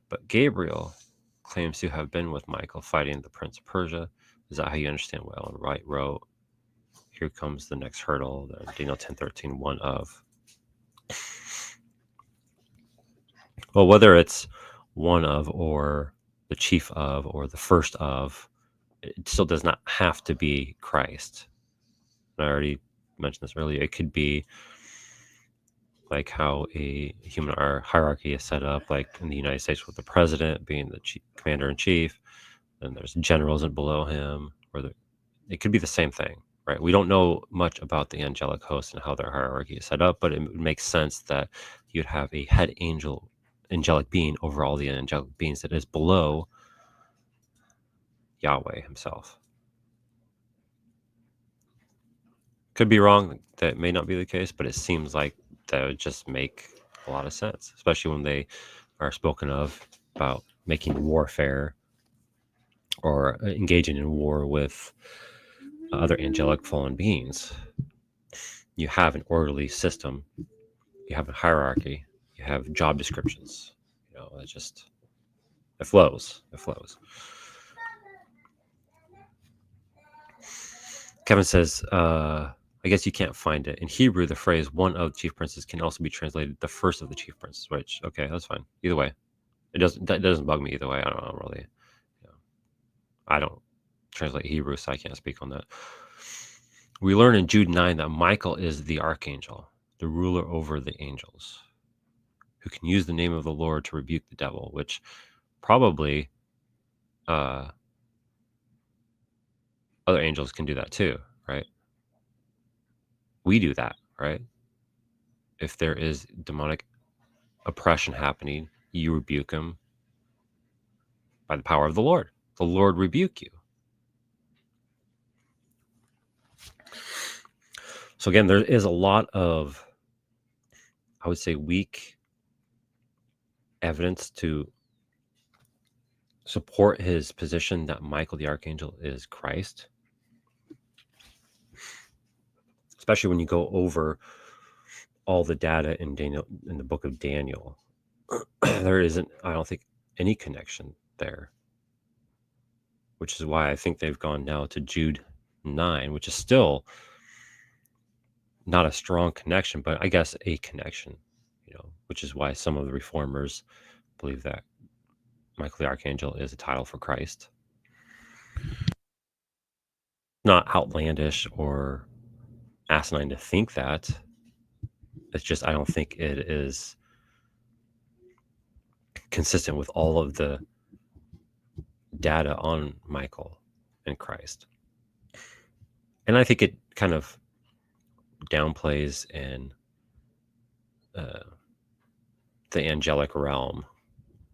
But Gabriel claims to have been with Michael fighting the Prince of Persia. Is that how you understand what Ellen White wrote? Here comes the next hurdle, the Daniel 10:13, one of. Well, whether it's one of or the chief of or the first of, it still does not have to be Christ. I already mentioned this earlier. It could be like how a human hierarchy is set up, like in the United States with the president being the commander in chief, and there's generals below him, or it could be the same thing, right? We don't know much about the angelic host and how their hierarchy is set up, but it makes sense that you'd have a head angelic being over all the angelic beings that is below Yahweh himself. Could be wrong. That may not be the case, but it seems like that would just make a lot of sense, especially when they are spoken of about making warfare or engaging in war with other angelic fallen beings. You have an orderly system, you have a hierarchy, you have job descriptions. It flows. Kevin says, I guess you can't find it. In Hebrew, the phrase one of the chief princes can also be translated the first of the chief princes, which, okay, that's fine. Either way. That doesn't bug me either way. I don't really, I don't translate Hebrew, so I can't speak on that. We learn in Jude 9 that Michael is the archangel, the ruler over the angels, who can use the name of the Lord to rebuke the devil, which probably other angels can do that too, right? We do that, right? If there is demonic oppression happening, you rebuke him by the power of the Lord. The Lord rebuke you. So again, there is a lot of, I would say, weak evidence to support his position that Michael the Archangel is Christ. Especially when you go over all the data in the book of Daniel. There isn't, I don't think, any connection there. Which is why I think they've gone now to Jude 9, which is still not a strong connection, but I guess a connection, which is why some of the reformers believe that Michael the Archangel is a title for Christ. Not outlandish or asinine to think that. It's just I don't think it is consistent with all of the data on Michael and Christ. And I think it kind of downplays in the angelic realm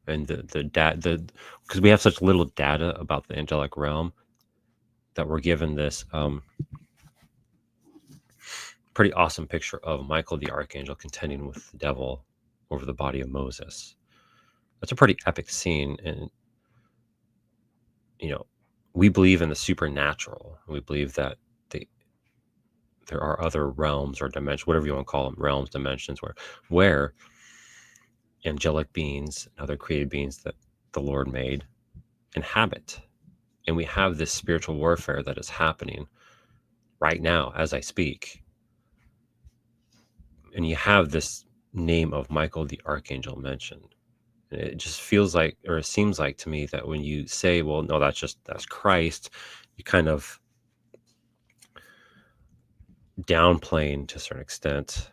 and because we have such little data about the angelic realm that we're given this pretty awesome picture of Michael the Archangel contending with the devil over the body of Moses. That's a pretty epic scene, and we believe in the supernatural. We believe that there are other realms or dimensions, whatever you want to call them, realms, dimensions, where angelic beings and other created beings that the Lord made inhabit. And we have this spiritual warfare that is happening right now as I speak. And you have this name of Michael the Archangel mentioned. And it just feels like, or it seems like to me, that when you say, well, no, that's Christ, you kind of downplaying to a certain extent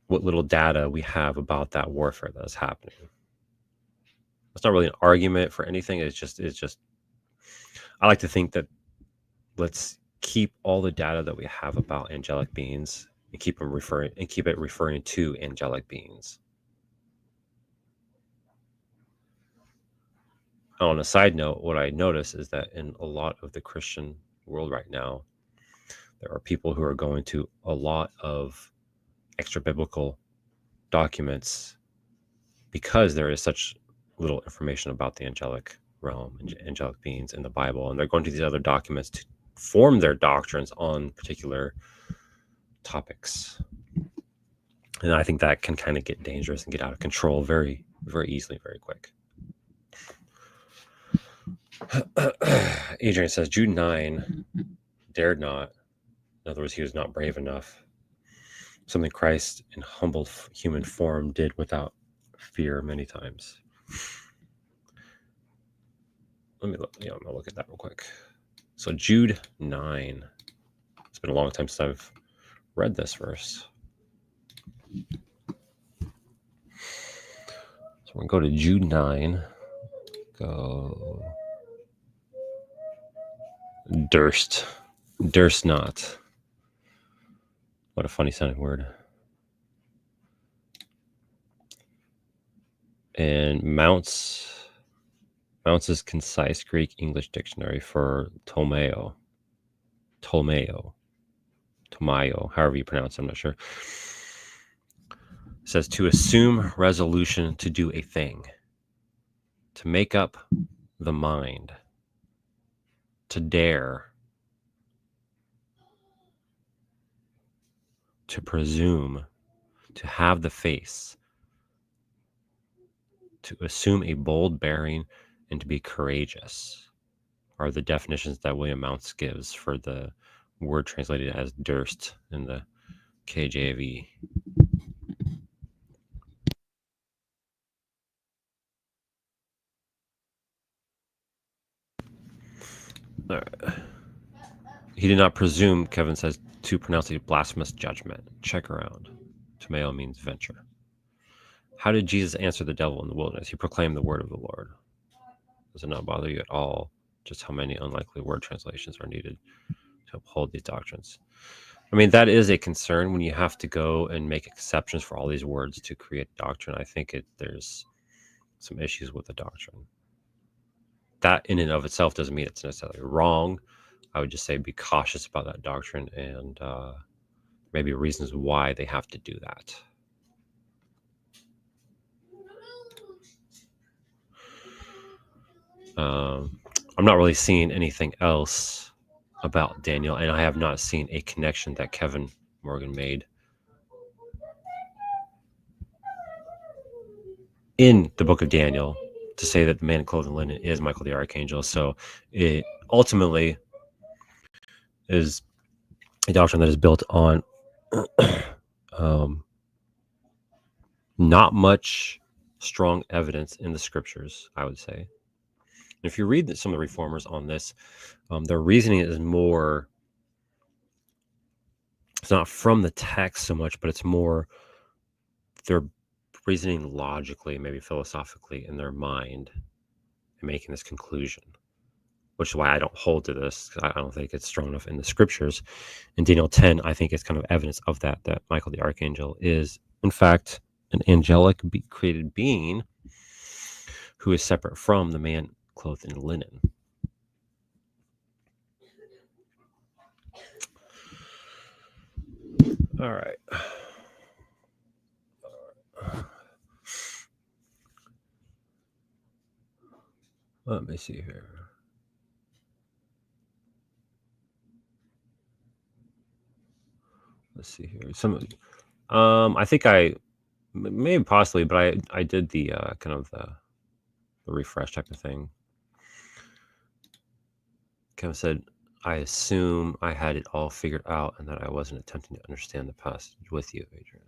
what little data we have about that warfare that is happening. It's not really an argument for anything. It's just I like to think that let's keep all the data that we have about angelic beings and keep it referring to angelic beings. On a side note, what I notice is that in a lot of the Christian world right now, there are people who are going to a lot of extra biblical documents because there is such little information about the angelic realm and angelic beings in the Bible, and they're going to these other documents to form their doctrines on particular topics. And I think that can kind of get dangerous and get out of control very, very easily, very quick. Adrian says, Jude 9 dared not. In other words, he was not brave enough. Something Christ in humble human form did without fear many times. I'm gonna look at that real quick. So Jude 9. It's been a long time since I've read this verse. So we're going to go to Jude 9. Go. Durst not. What a funny sounding word. And Mounce's concise Greek English dictionary for Tolmeo, however you pronounce it, I'm not sure. It says to assume resolution to do a thing, to make up the mind, to dare, to presume, to have the face, to assume a bold bearing, and to be courageous are the definitions that William Mounce gives for the word translated as Durst in the KJV. All right. He did not presume, Kevin says, to pronounce a blasphemous judgment. Check around. Tomeo means venture. How did Jesus answer the devil in the wilderness? He proclaimed the word of the Lord. Does it not bother you at all just how many unlikely word translations are needed to uphold these doctrines? I mean, that is a concern when you have to go and make exceptions for all these words to create doctrine. I think there's some issues with the doctrine. That in and of itself doesn't mean it's necessarily wrong. I would just say be cautious about that doctrine and maybe reasons why they have to do that. I'm not really seeing anything else about Daniel, and I have not seen a connection that Kevin Morgan made in the book of Daniel to say that the man clothed in linen is Michael the Archangel. So it ultimately is a doctrine that is built on not much strong evidence in the scriptures, I would say. If you read some of the reformers on this, their reasoning is more, it's not from the text so much, but it's more they're reasoning logically, maybe philosophically in their mind and making this conclusion, which is why I don't hold to this. I don't think it's strong enough in the scriptures. In Daniel 10, I think it's kind of evidence of that Michael the Archangel is, in fact, an angelic created being who is separate from the man clothed in linen. All right. Let me see here. Let's see here. I think maybe possibly, but I did the kind of the refresh type of thing. Kevin said, I assume I had it all figured out and that I wasn't attempting to understand the passage with you, Adrian.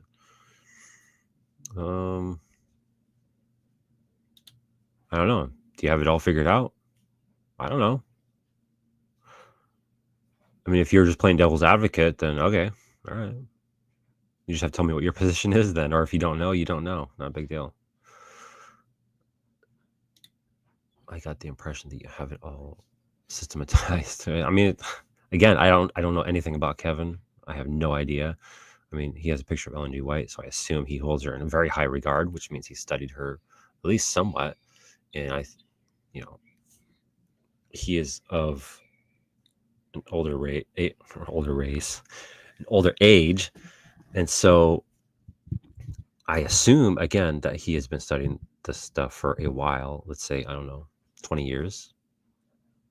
I don't know. Do you have it all figured out? I don't know. I mean, if you're just playing devil's advocate, then okay. All right. You just have to tell me what your position is then. Or if you don't know, you don't know. Not a big deal. I got the impression that you have it all systematized. I mean, again, I don't know anything about Kevin. I have no idea. I mean, he has a picture of Ellen G. White, so I assume he holds her in a very high regard, which means he studied her at least somewhat. And he is of an older race, an older age, and so I assume, again, that he has been studying this stuff for a while. Let's say, I don't know, 20 years.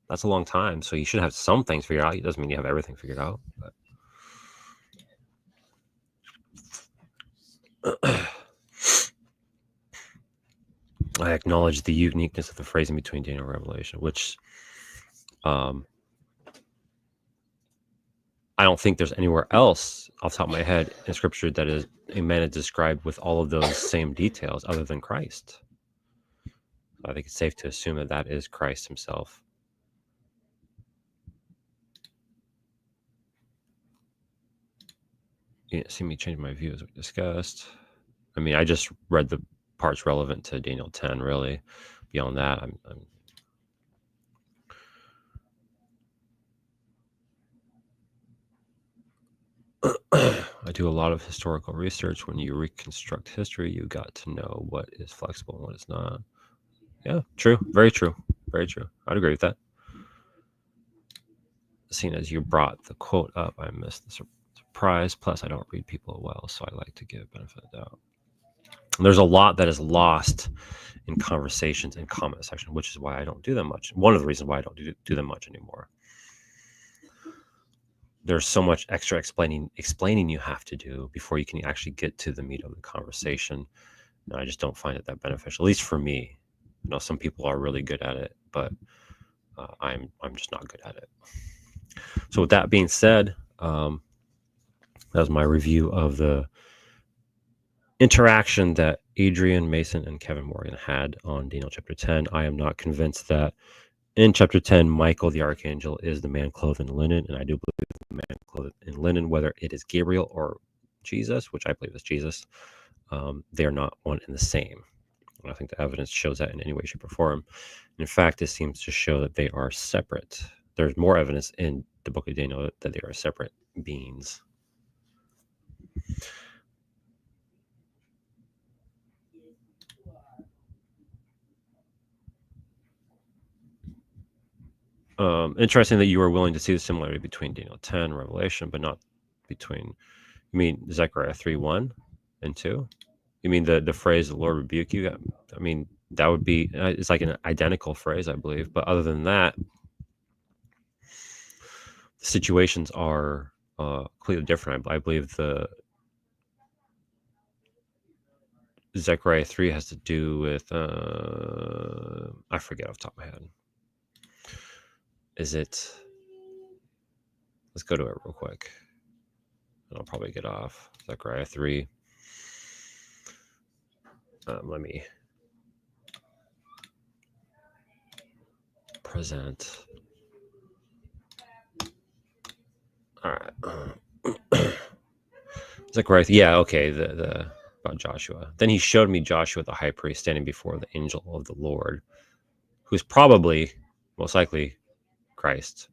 That's a long time. So you should have some things figured out. It doesn't mean you have everything figured out. But I acknowledge the uniqueness of the phrasing between Daniel and Revelation, which I don't think there's anywhere else off the top of my head in Scripture that is a man is described with all of those same details other than Christ. I think it's safe to assume that that is Christ himself. You didn't see me change my view as we discussed. I mean, I just read the parts relevant to Daniel 10, really. Beyond that, I do a lot of historical research. When you reconstruct history, you got to know what is flexible and what is not. Yeah, true. Very true. Very true. I'd agree with that. Seeing as you brought the quote up, I missed the surprise. Plus, I don't read people well, so I like to give benefit of the doubt. There's a lot that is lost in conversations and comment section, which is why I don't do them much. One of the reasons why I don't do them much anymore. There's so much extra explaining you have to do before you can actually get to the meat of the conversation. And I just don't find it that beneficial, at least for me. You know, some people are really good at it, but I'm just not good at it. So with that being said, that was my review of the interaction that Adrian Mason and Kevin Morgan had on Daniel chapter 10. I am not convinced that in chapter 10, Michael the archangel is the man clothed in linen, and I do believe the man clothed in linen, whether it is Gabriel or Jesus, which I believe is Jesus, they are not one and the same. And I think the evidence shows that in any way, shape, or form. In fact, it seems to show that they are separate. There's more evidence in the book of Daniel that they are separate beings. Interesting that you were willing to see the similarity between Daniel 10 and Revelation, but not between, you mean Zechariah 3:1 and 2? You mean the phrase, the Lord rebuke you? I mean, that would be, it's like an identical phrase, I believe. But other than that, the situations are completely different. I believe the Zechariah 3 has to do with, I forget off the top of my head. Is it, let's go to it real quick. And I'll probably get off. Zechariah 3. Let me present. All right. Zechariah, yeah, okay. The about Joshua. Then he showed me Joshua the high priest standing before the angel of the Lord, who's probably, most likely, Christ.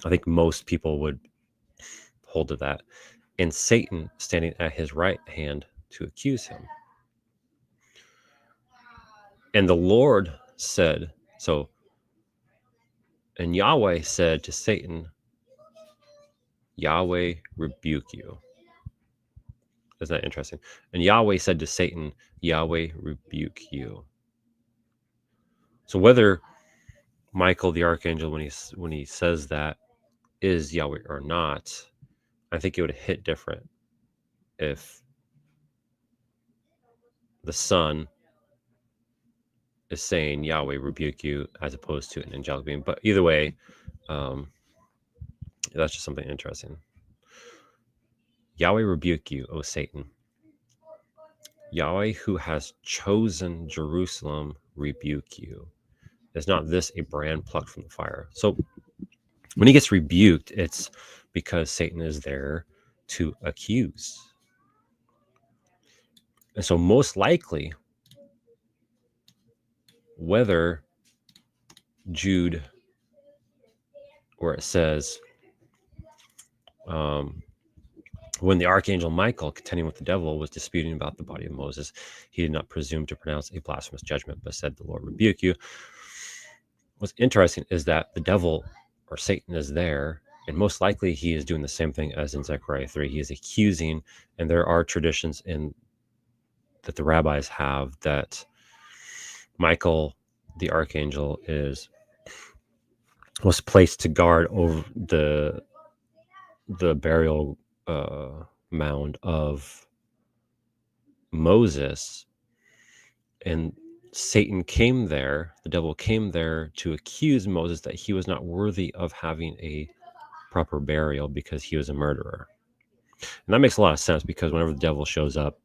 I think most people would hold to that. And Satan standing at his right hand to accuse him. And the Lord said, so, and Yahweh said to Satan, Yahweh rebuke you. Isn't that interesting? And Yahweh said to Satan, Yahweh rebuke you. So whether Michael the archangel, when he says that, is Yahweh or not, I think it would hit different if the Son is saying Yahweh rebuke you as opposed to an angelic being. But either way, that's just something interesting. Yahweh rebuke you, O Satan. Yahweh who has chosen Jerusalem rebuke you. Is not this a brand plucked from the fire? So when he gets rebuked, it's because Satan is there to accuse. And so most likely, whether Jude, where it says, when the archangel Michael, contending with the devil, was disputing about the body of Moses, he did not presume to pronounce a blasphemous judgment, but said, the Lord rebuke you. What's interesting is that the devil or Satan is there And most likely he is doing the same thing as in Zechariah 3. He is accusing, and there are traditions that the rabbis have that Michael, the archangel, was placed to guard over the burial mound of Moses, and Satan came there, the devil came there to accuse Moses that he was not worthy of having a proper burial because he was a murderer. And that makes a lot of sense, because whenever the devil shows up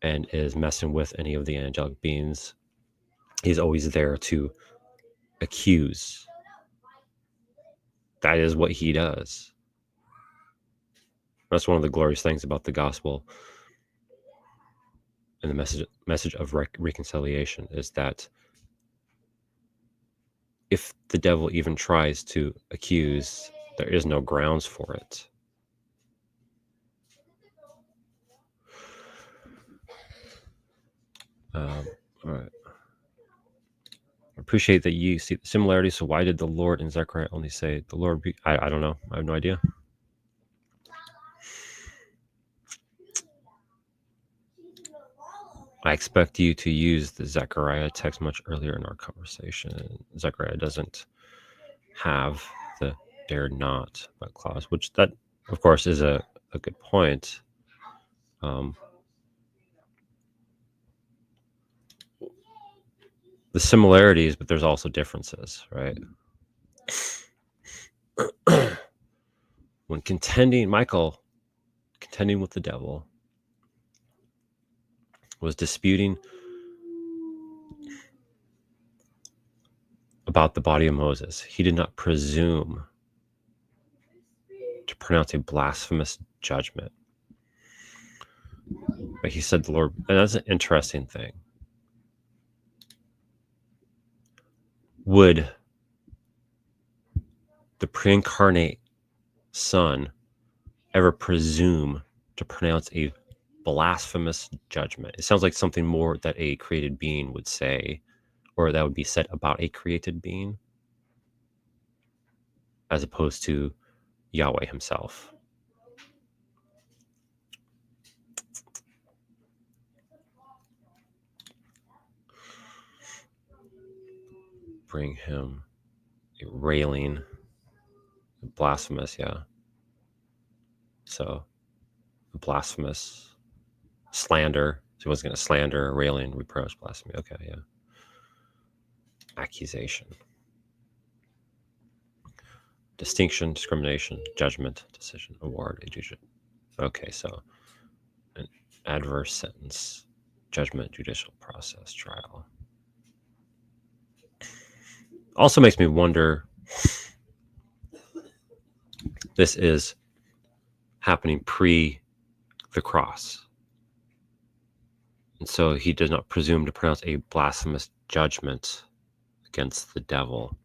and is messing with any of the angelic beings, he's always there to accuse. That is what he does. That's one of the glorious things about the gospel and the message of reconciliation, is that if the devil even tries to accuse, there is no grounds for it. All right. I appreciate that you see the similarities. So why did the Lord in Zechariah only say the Lord be? I don't know. I have no idea. I expect you to use the Zechariah text much earlier in our conversation. Zechariah doesn't have the dare not but clause, which that, of course, is a good point. The similarities, but there's also differences, right? When Michael contending with the devil, was disputing about the body of Moses, he did not presume to pronounce a blasphemous judgment. But he said the Lord, and that's an interesting thing. Would the pre-incarnate Son ever presume to pronounce a blasphemous judgment? It sounds like something more that a created being would say, or that would be said about a created being, as opposed to Yahweh himself. Bring him a railing, blasphemous, yeah. So, blasphemous, slander. So he wasn't going to slander, railing, reproach, blasphemy. Okay, yeah. Accusation. Distinction, discrimination, judgment, decision, award, adjudication. Okay, so an adverse sentence, judgment, judicial process, trial. Also makes me wonder, this is happening pre the cross. And so he does not presume to pronounce a blasphemous judgment against the devil,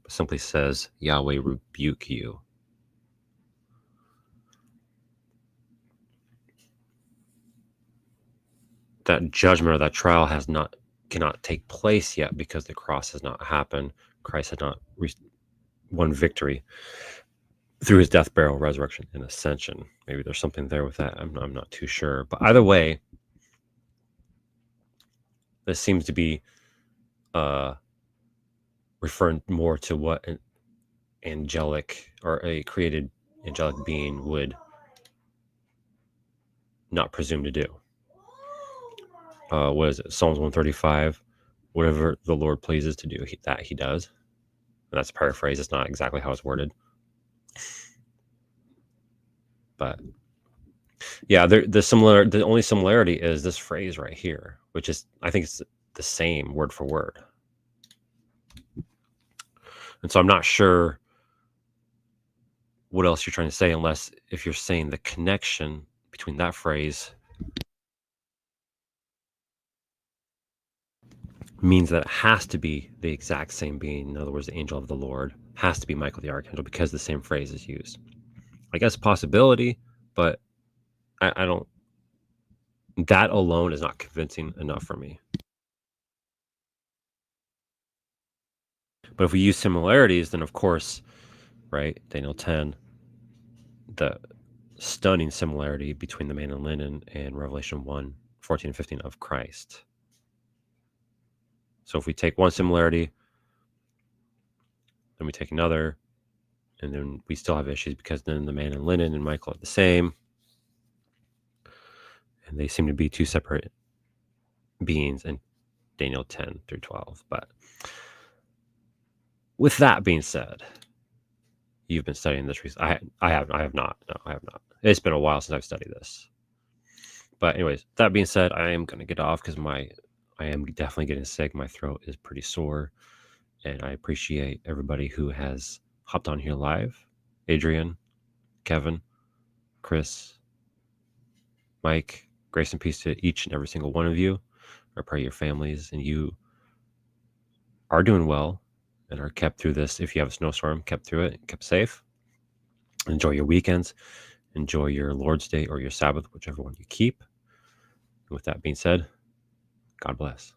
but simply says, Yahweh rebuke you. That judgment or that trial cannot take place yet, because the cross has not happened. Christ had not won victory through his death, burial, resurrection, and ascension. Maybe there's something there with that. I'm not too sure. But either way, this seems to be referring more to what an angelic or a created angelic being would not presume to do. What is it? Psalms 135. Whatever the Lord pleases to do, that he does. And that's a paraphrase. It's not exactly how it's worded. But yeah, the only similarity is this phrase right here, which is, I think it's the same word for word. And so I'm not sure what else you're trying to say, unless if you're saying the connection between that phrase means that it has to be the exact same being. In other words, the angel of the Lord has to be Michael the Archangel, because the same phrase is used. I guess a possibility, but I don't, that alone is not convincing enough for me. But if we use similarities, then of course right? Daniel 10, the stunning similarity between the man in linen and Revelation 1, 14 and 15 of Christ. So if we take one similarity, then we take another, and then we still have issues because then the man in linen and Michael are the same, and they seem to be two separate beings in Daniel 10 through 12. But with that being said, you've been studying this recently. I have not. No, I have not. It's been a while since I've studied this. But anyways, that being said, I am going to get off because I am definitely getting sick. My throat is pretty sore, and I appreciate everybody who has hopped on here live. Adrian, Kevin, Chris, Mike, grace and peace to each and every single one of you. I pray your families and you are doing well and are kept through this. If you have a snowstorm, kept through it, kept safe. Enjoy your weekends. Enjoy your Lord's Day or your Sabbath, whichever one you keep. And with that being said, God bless.